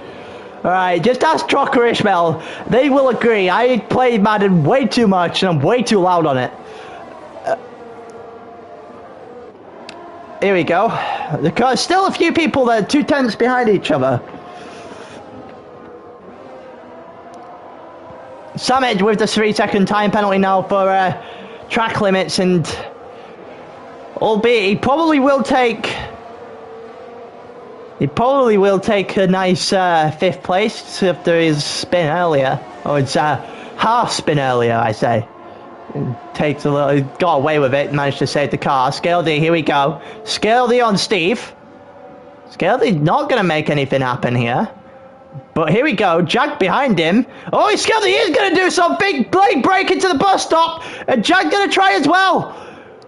Alright, just ask Trucker Ishmael. They will agree. I play Madden way too much and I'm way too loud on it. Here we go. There's still a few people that are 0.2 behind each other. Summit with the 3-second time penalty now for track limits, and albeit he probably will take a nice 5th place after his spin earlier, or it's half spin earlier, I say. Takes a little, he got away with it, managed to save the car. Scaldy, here we go. Scaldy on Steve. Scaldy's not going to make anything happen here. But here we go, Jag behind him. Oh, Scaldy is going to do some big blade break into the bus stop. And Jag going to try as well.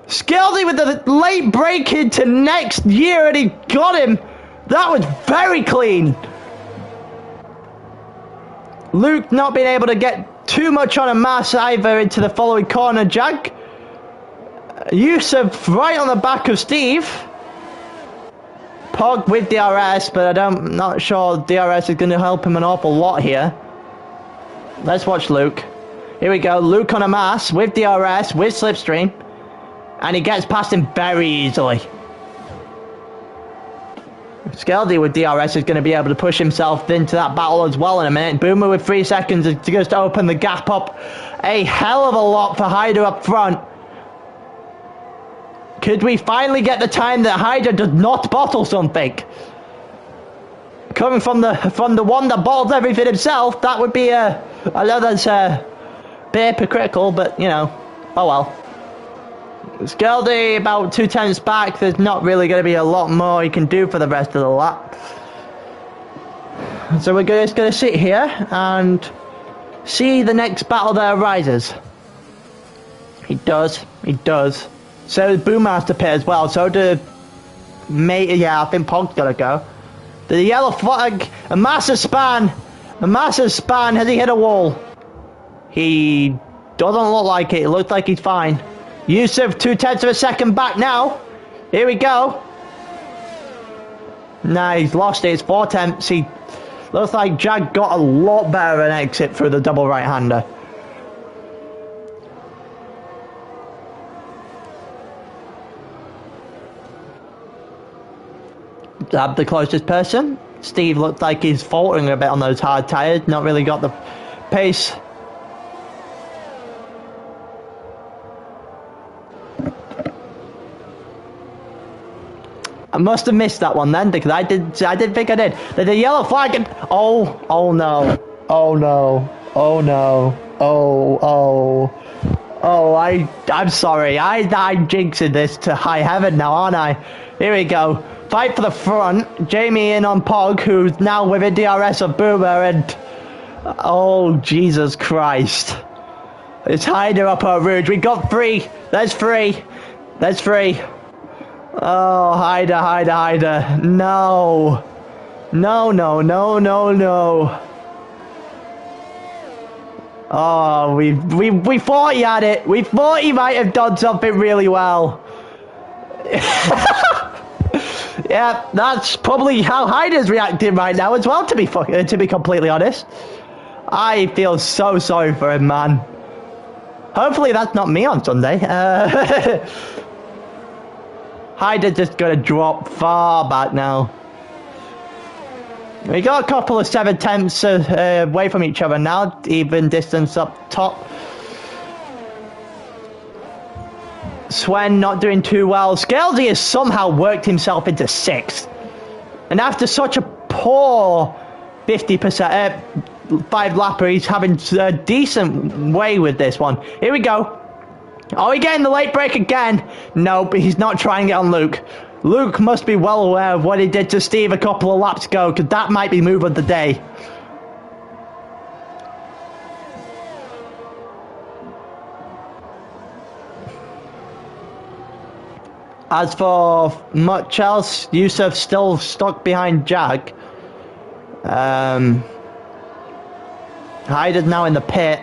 Scaldy with the late break into next year, and he got him. That was very clean. Luke not being able to get too much on a mass either into the following corner. Jag. Yusuf right on the back of Steve. Pog with DRS, but I'm not sure DRS is going to help him an awful lot here. Let's watch Luke. Here we go, Luke on a mass with DRS, with Slipstream. And he gets past him very easily. Scaldy with DRS is going to be able to push himself into that battle as well in a minute. Boomer with 3 seconds to just open the gap up a hell of a lot for Hyder up front. Could we finally get the time that Hyder does not bottle something? Coming from the one that bottles everything himself, that would be I know that's a bit hypocritical, but you know, oh well. Scaldy about 0.2 back. There's not really going to be a lot more he can do for the rest of the lap. So we're just going to sit here and see the next battle that arises. He does. So does Boommaster Pit as well. So do yeah, I think Pog's got to go. The yellow flag, a massive span. Has he hit a wall? He doesn't look like it. It looks like he's fine. Yusuf 0.2 of a second back now. Here we go. Nah, he's lost it. It's 0.4. He looks like Jag got a lot better an exit through the double right-hander. Zab the closest person. Steve looks like he's faltering a bit on those hard tyres. Not really got the pace I must have missed that one then, because I did think I did. There's a yellow flag and oh no. Oh no. Oh no. Oh, I'm sorry. I'm jinxing this to high heaven now, aren't I? Here we go. Fight for the front. Jamie in on Pog, who's now within DRS of Boomer, and oh Jesus Christ. It's Hyder up our Rouge. We got 3. There's 3. There's 3. Oh, Hyder. No. No. Oh, we thought he had it. We thought he might have done something really well. Yeah, that's probably how Hyder's reacting right now as well, to be completely honest. I feel so sorry for him, man. Hopefully that's not me on Sunday. Hyder's just gonna drop far back now. We got a couple of 7/10 away from each other now, even distance up top. Swen not doing too well. Scalzi has somehow worked himself into 6th. And after such a poor 50%, 5 lapper, he's having a decent way with this one. Here we go. Are we getting the late break again? No, but he's not trying it on Luke. Luke must be well aware of what he did to Steve a couple of laps ago, because that might be move of the day. As for much else, Yusuf still stuck behind Jag. Hyder's now in the pit.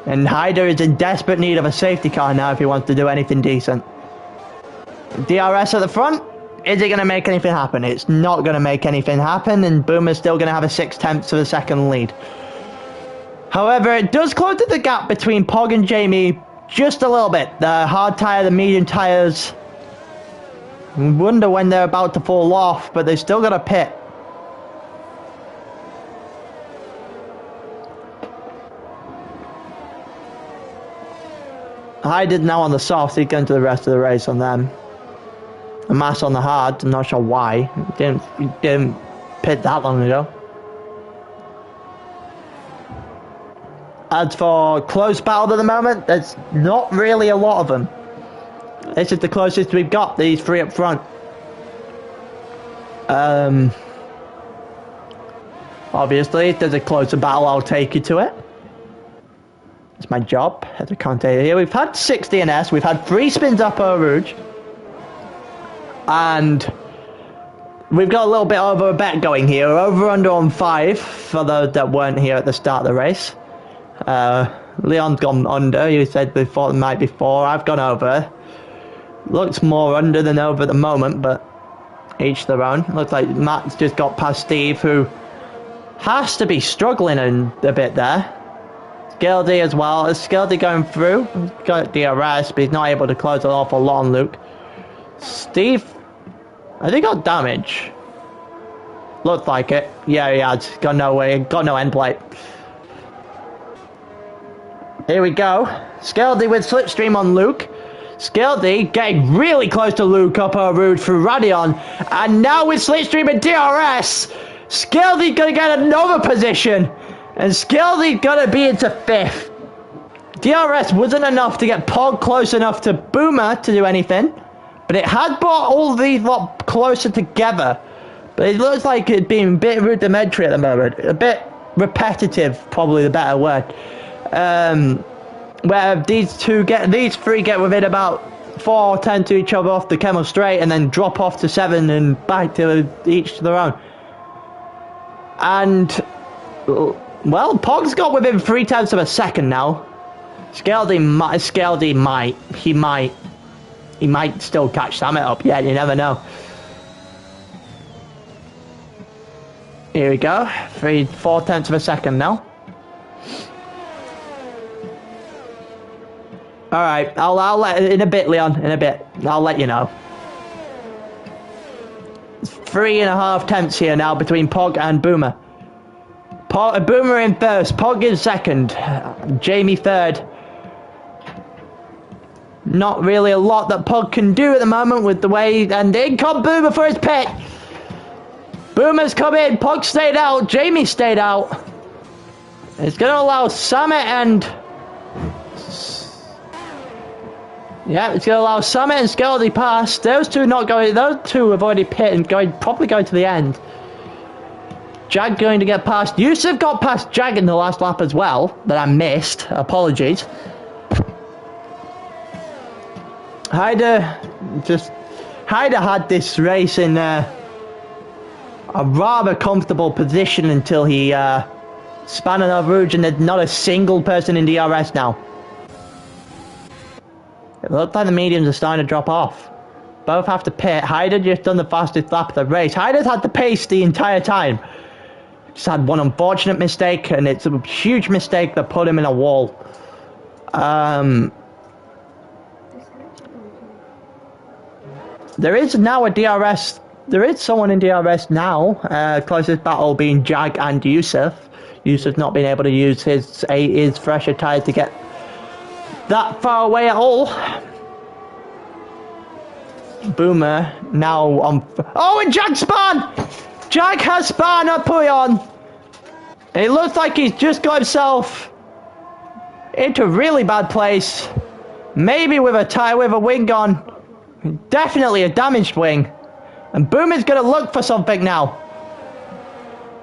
And Hyder is in desperate need of a safety car now if he wants to do anything decent. DRS at the front, is it going to make anything happen? It's not going to make anything happen, and Boomer's still going to have a 6/10 of a second lead. However, it does close the gap between Pog and Jamie just a little bit. The hard tyre, the medium tyres. Wonder when they're about to fall off, but they've still got a pit. Hyder's now on the soft, so he's going to the rest of the race on them. A Mass on the hard, I'm not sure why. He didn't pit that long ago. As for close battle at the moment, there's not really a lot of them. This is the closest we've got, these 3 up front. Obviously, if there's a closer battle, I'll take you to it. It's my job as a commentator here. We've had 6 DNS, we've had 3 spins up Eau Rouge. And we've got a little bit over a bet going here. Over under on 5 for those that weren't here at the start of the race. Leon's gone under. You said before it might be 4. I've gone over. Looks more under than over at the moment, but each their own. Looks like Matt's just got past Steve, who has to be struggling a bit there. Skildy as well. Is Skildy going through? He's got DRS, but he's not able to close an awful lot on Luke. Steve, has he got damage? Looks like it. Yeah, he has. Got no way. Got no end plate. Here we go. Skildy with slipstream on Luke. Skildy getting really close to Luke up Eau Rouge through Radion. And now with slipstream and DRS, Skildy's going to get another position. And Skildy's going to be into 5th. DRS wasn't enough to get Pog close enough to Boomer to do anything. But it had brought all these lot closer together. But it looks like it's being a bit rudimentary at the moment. A bit repetitive, probably the better word. Where these 3 get within about 4 or 10 to each other off the Kemmel straight, and then drop off to 7 and back to each to their own. And well, Pog's got within 0.3 of a second now. Scaldy might still catch Samet up. Yeah, you never know. Here we go. 4/10 of a second now. Alright, I'll let in a bit, Leon, in a bit. I'll let you know. 3.5 tenths here now between Pog and Boomer. Boomer in first, Pog in second, Jamie third. Not really a lot that Pug can do at the moment with the way, and in come Boomer for his pit. Boomer's come in, Pug stayed out, Jamie stayed out. It's going to allow Summit and... Yeah, it's going to allow Summit and Skelly pass. Those two not going, those two have already pit and probably going to the end. Jag going to get past. Yusuf got past Jag in the last lap as well, that I missed. Apologies. Hyder had this race in a rather comfortable position until he span another rouge, and there's not a single person in DRS now. It looks like the mediums are starting to drop off. Both have to pit. Hyder just done the fastest lap of the race. Hyder's had the pace the entire time. Just had one unfortunate mistake, and it's a huge mistake that put him in a wall. There is now a DRS. There is someone in DRS now. Closest battle being Jag and Yusuf. Yusuf not being able to use his fresher tyre to get that far away at all. Boomer now on. Oh, and Jag spun! Jag has spun a Puyon. It looks like he's just got himself into a really bad place. Maybe with a tyre with a wing on. Definitely a damaged wing. And Boomer's going to look for something now.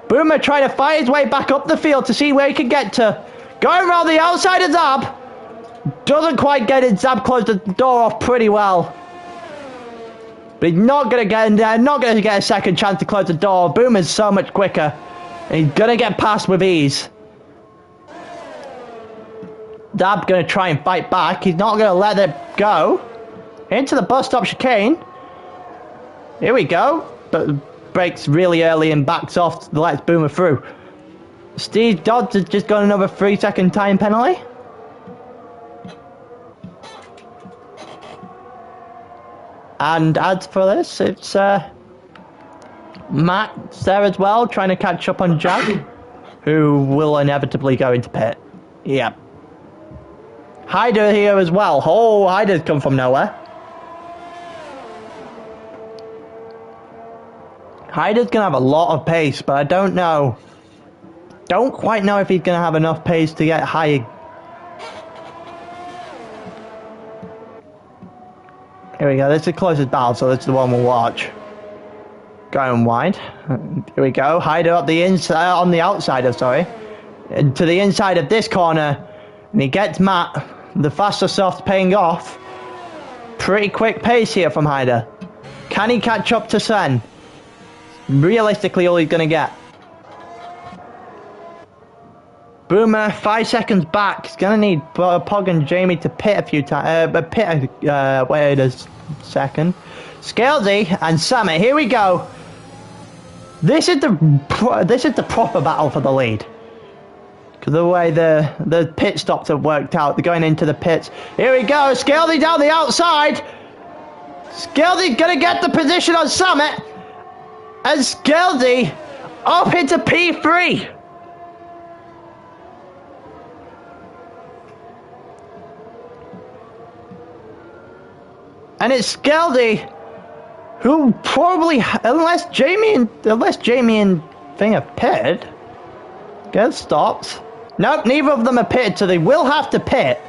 Boomer trying to fight his way back up the field to see where he can get to. Going around the outside of Zab. Doesn't quite get it. Zab closed the door off pretty well. But he's not going to get in there. Not going to get a second chance to close the door. Boomer's so much quicker. And he's going to get past with ease. Zab going to try and fight back. He's not going to let it go. Into the bus stop chicane. Here we go. But brakes really early and backs off. Lets Boomer through. Steve Dodds has just got another 3-second time penalty. And as for this, it's Matt there as well, trying to catch up on Jag, who will inevitably go into pit. Yep. Hyder here as well. Oh, Hyder's come from nowhere. Hyder's going to have a lot of pace, but I don't know. Don't quite know if he's going to have enough pace to get high. Here we go, this is the closest battle, so this is the one we'll watch. Going wide. Here we go, Hyder up the inside, on the outside, sorry. To the inside of this corner. And he gets Matt. The faster soft paying off. Pretty quick pace here from Hyder. Can he catch up to Sen? Realistically, all he's going to get. Boomer, 5 seconds back. He's going to need Pog and Jamie to pit a few times. Wait a second. Scalesy and Summit. Here we go. This is the proper battle for the lead. Because the way the pit stops have worked out. They're going into the pits. Here we go. Scalesy down the outside. Scalesy's going to get the position on Summit. And Scalesy up into P3. And it's Scalesy who probably, unless Jamie and Thing have pitted, get stopped. Nope, neither of them are pitted, so they will have to pit.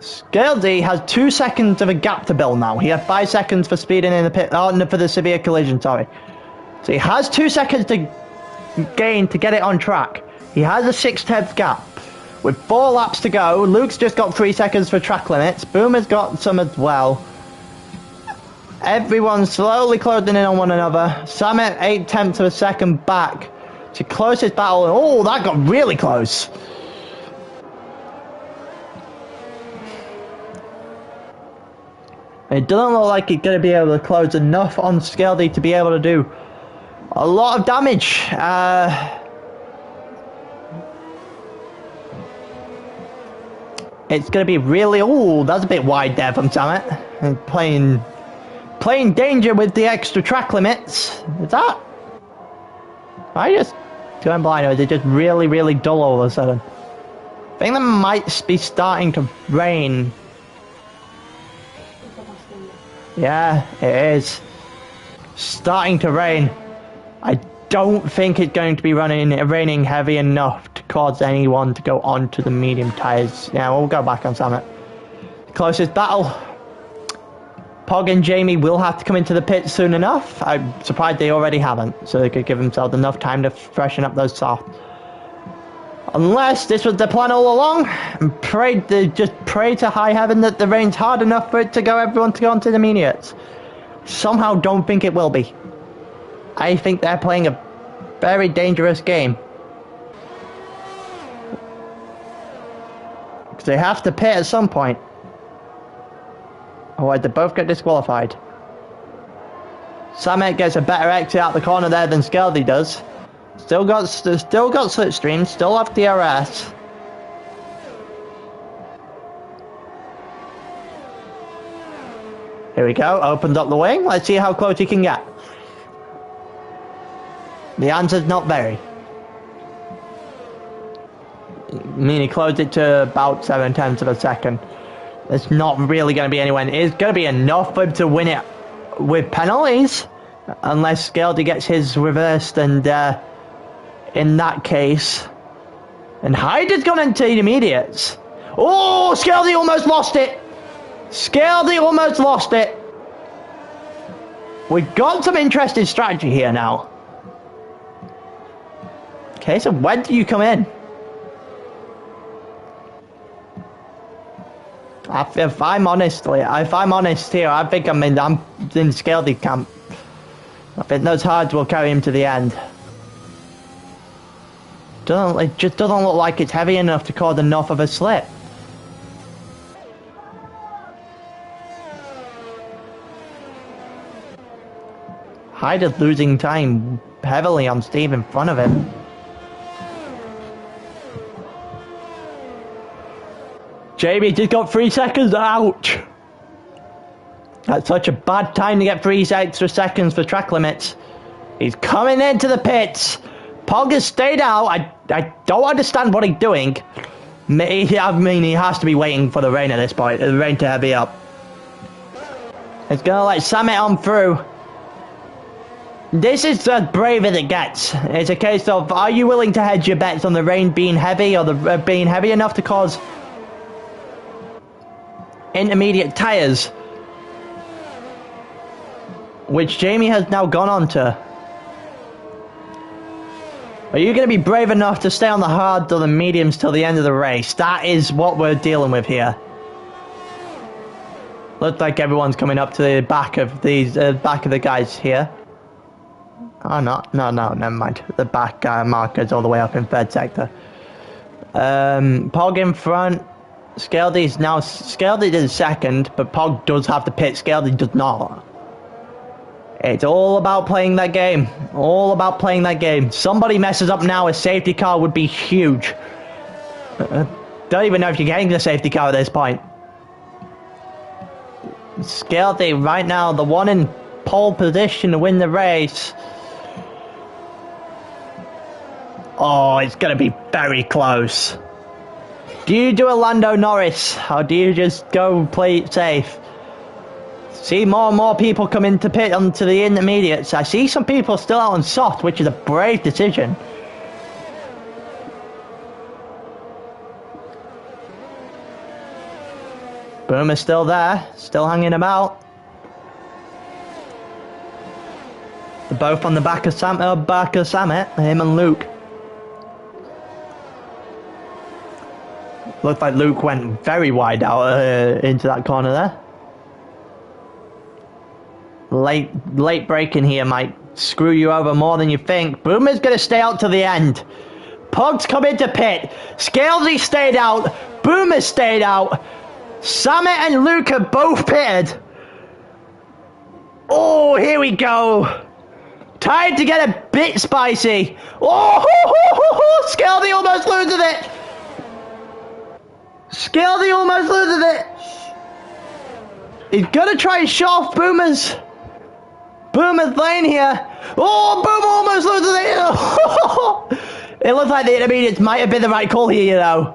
Scalesy has 2 seconds of a gap to build now. He had 5 seconds for speeding in the pit. Oh, no, for the severe collision, sorry. So he has 2 seconds to gain to get it on track. He has a 6/10 gap. With 4 laps to go, Luke's just got 3 seconds for track limits. Boomer's got some as well. Everyone's slowly closing in on one another. Summit 0.8 of a second back to closest battle. Oh, that got really close. It doesn't look like he's going to be able to close enough on Scalesy to be able to do a lot of damage. It's going to be really... Oh, that's a bit wide there from Summit. And playing danger with the extra track limits. Is that... I just going blind, or is it just really, really dull all of a sudden? I think that might be starting to rain Yeah, it is. Starting to rain. I don't think it's going to be raining heavy enough to cause anyone to go onto the medium tyres. Yeah, we'll go back on Summit. Closest battle. Pog and Jamie will have to come into the pit soon enough. I'm surprised they already haven't, so they could give themselves enough time to freshen up those softs. Unless this was the plan all along, and just pray to high heaven that the rain's hard enough for it to go everyone to go onto the intermediates. Somehow don't think it will be. I think they're playing a very dangerous game. Because they have to pit at some point. Otherwise they both get disqualified. Samet gets a better exit out the corner there than Skeldy does. Still got slipstream, still off DRS. Here we go, opened up the wing. Let's see how close he can get. The answer's not very. I mean, he closed it to about 7/10 of a second. It's not really going to be anywhere. It's going to be enough for him to win it with penalties. Unless Skeldy gets his reversed, and in that case... And Hyde has gone into the intermediates. Oh, Skeldy almost lost it. Skeldy almost lost it. We've got some interesting strategy here now. Okay, so when do you come in? If I'm honest here, I think I'm in Skeldy camp. I think those hards will carry him to the end. It just doesn't look like it's heavy enough to cause enough of a slip. Hyde is losing time heavily on Steve in front of him. Jamie just got 3 seconds, ouch! That's such a bad time to get 3 extra seconds for track limits. He's coming into the pits. Pog has stayed out. I don't understand what he's doing. I mean, he has to be waiting for the rain at this point. The rain to heavy up. It's gonna let Samet on through. This is as brave as it gets. It's a case of, are you willing to hedge your bets on the rain being heavy, or the being heavy enough to cause intermediate tyres? Which Jamie has now gone on to. Are you going to be brave enough to stay on the hards or the mediums till the end of the race? That is what we're dealing with here. Looks like everyone's coming up to the back of these, back of the guys here. Oh, no, never mind. The back markers all the way up in third sector. Pog in front. Skeldy is second, but Pog does have the pit. Skeldy does not. It's all about playing that game. All about playing that game. Somebody messes up now, a safety car would be huge. Don't even know if you're getting the safety car at this point. Skeldy right now, the one in pole position to win the race. Oh, it's going to be very close. Do you do a Lando Norris, or do you just go play it safe? See more and more people come into pit onto the intermediates. I see some people still out on soft, which is a brave decision. Boom is still there, still hanging about. They're both on the back of Samet, him and Luke. Looks like Luke went very wide out into that corner there. Late braking here might screw you over more than you think. Boomer's going to stay out to the end. Pog's come into pit. Scalesy stayed out. Boomer stayed out. Samet and Luke are both pitted. Oh, here we go. Time to get a bit spicy. Oh, Scalesy almost loses it. Scalesy almost loses it. He's going to try and shut off Boomer's lane here. Oh, Boomer almost loses it. It looks like the intermediates might have been the right call here, you know.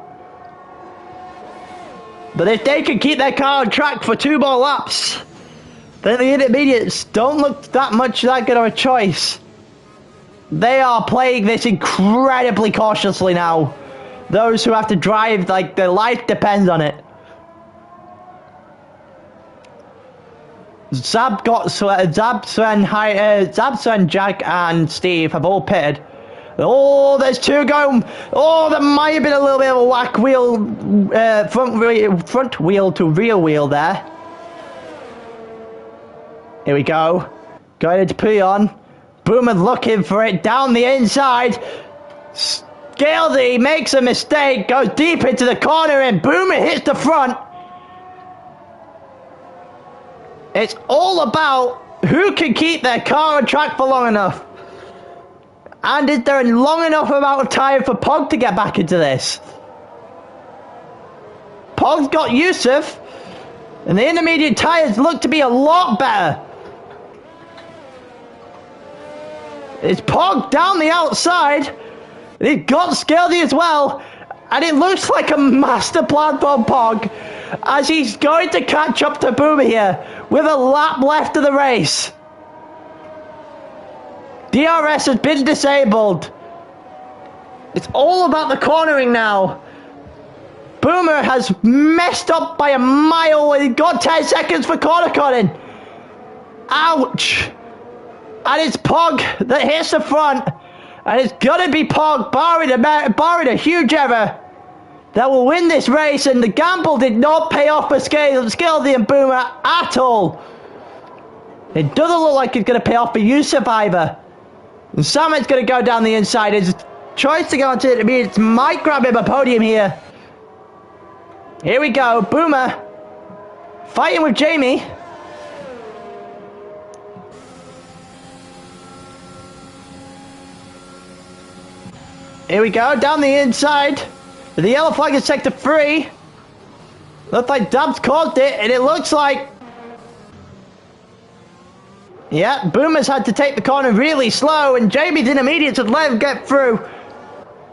But if they can keep their car on track for 2 more laps, The intermediates don't look that much that good of a choice. They are playing this incredibly cautiously now. Those who have to drive, like, their life depends on it. Zab, Sven, Jack, and Steve have all pitted. Oh, there's two going. Oh, there might have been a little bit of a whack wheel, front wheel to rear wheel there. Here we go. Going into Puyon. Boomer looking for it down the inside. Scaldy makes a mistake, goes deep into the corner, and Boomer hits the front. It's all about who can keep their car on track for long enough. And is there a long enough amount of time for Pog to get back into this? Pog's got Yusuf, and the intermediate tyres look to be a lot better. It's Pog down the outside. He's got Scaldy as well. And it looks like a master plan from Pog, as he's going to catch up to Boomer here with a lap left of the race. DRS has been disabled. It's all about the cornering now. Boomer has messed up by a mile and he got 10 seconds for corner cutting. Ouch. And it's Pog that hits the front. And it's gonna be Pog, barring a huge error, that will win this race. And the gamble did not pay off for Scaldy and Boomer at all. It doesn't look like it's gonna pay off for Yusuf either. And Samet's gonna go down the inside. His choice to go onto intermediates might grab him a podium here. Here we go, Boomer fighting with Jamie. Here we go, down the inside. The yellow flag is sector 3. Looks like Dubs caused it, and it looks like... Yeah, Boomer's had to take the corner really slow, and Jamie's intermediates would let him get through.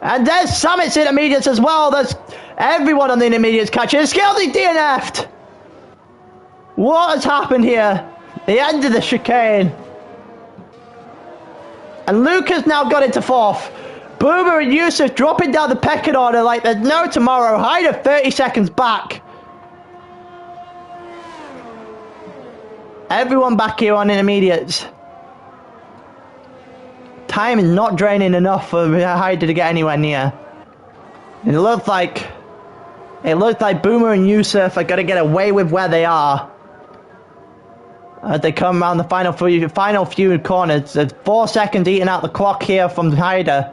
And there's Summit's intermediates as well. There's everyone on the intermediates catching. Scaldy DNF'd. What has happened here? The end of the chicane. And Luca's now got into 4th. Boomer and Yusuf dropping down the pecking order like there's no tomorrow. Hyder 30 seconds back. Everyone back here on intermediates. Time is not draining enough for Hyder to get anywhere near. It looks like Boomer and Yusuf are going to get away with where they are. As they come around the final few corners. There's 4 seconds eating out the clock here from Hyder.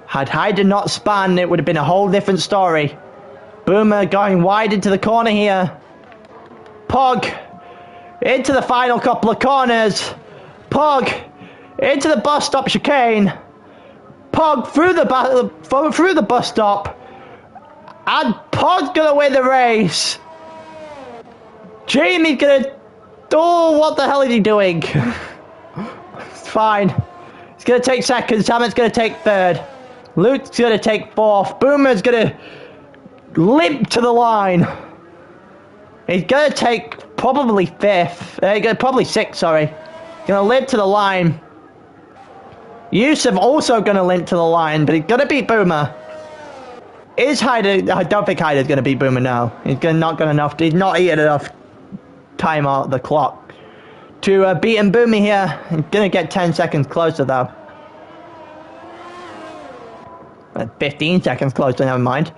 Had Hyder not spun, it would have been a whole different story. Boomer going wide into the corner here. Pog into the final couple of corners. Pog into the bus stop chicane. Pog through the bus stop. And Pog's gonna win the race. Jamie's gonna... Oh, what the hell is he doing? It's fine. It's gonna take seconds. Samet's gonna take 3rd. Luke's gonna take 4th. Boomer's gonna limp to the line. He's gonna take probably 5th. Probably 6th, sorry. Gonna limp to the line. Yusuf also gonna limp to the line, but he's gonna beat Boomer. Is Hyder... I don't think Hyder's gonna beat Boomer now. He's not eating enough time out of the clock to beat him. Boomer here. He's gonna get 10 seconds closer though. 15 seconds closer, never mind.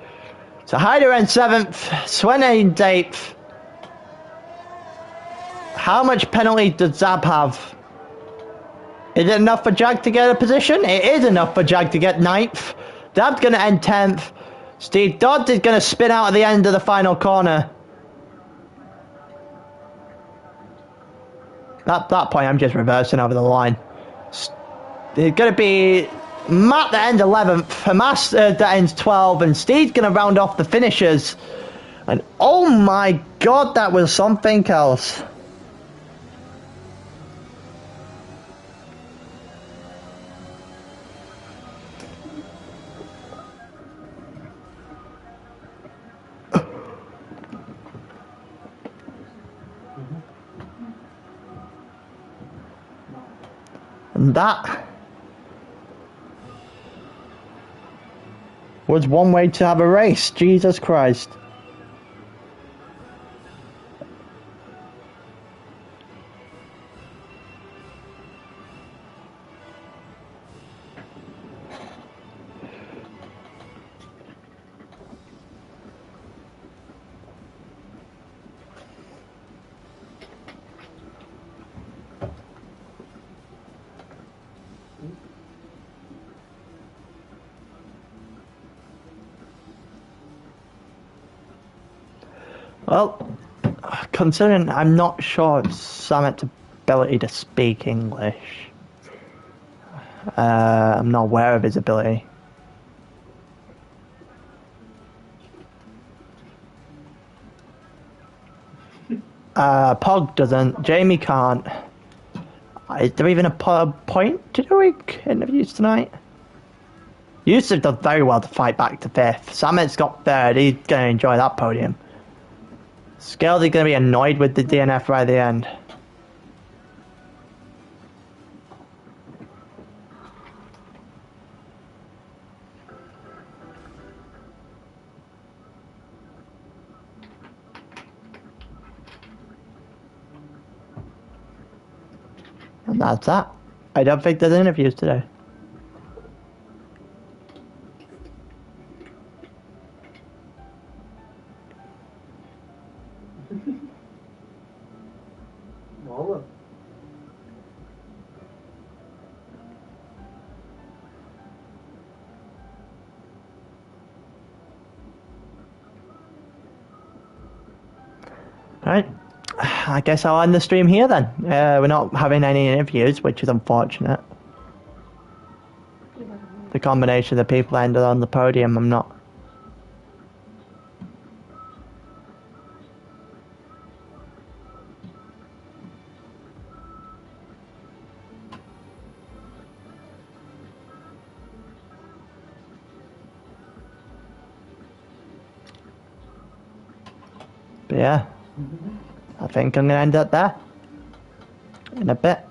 So Hyder ends 7th, Swen ends 8th. How much penalty does Zab have? Is it enough for Jag to get a position? It is enough for Jag to get 9th. Zab's going to end 10th. Steve Dodd is going to spin out at the end of the final corner. At that point, I'm just reversing over the line. There's going to be Matt that ends 11th, Hamas that ends 12th, and Steve's going to round off the finishers. And oh my god, that was something else. And that was one way to have a race. Jesus Christ. Well, considering I'm not sure of Samet's ability to speak English, I'm not aware of his ability. Pog doesn't, Jamie can't. Is there even a point to doing interviews tonight? Yusuf does very well to fight back to 5th. Samet's got 3rd, he's going to enjoy that podium. Scalesy going to be annoyed with the DNF right at the end. And that's that. I don't think there's interviews today. Well, Right. I guess I'll end the stream here then. We're not having any interviews, which is unfortunate. The combination of the people ended on the podium, I'm not. But yeah, I think I'm going to end it there in a bit.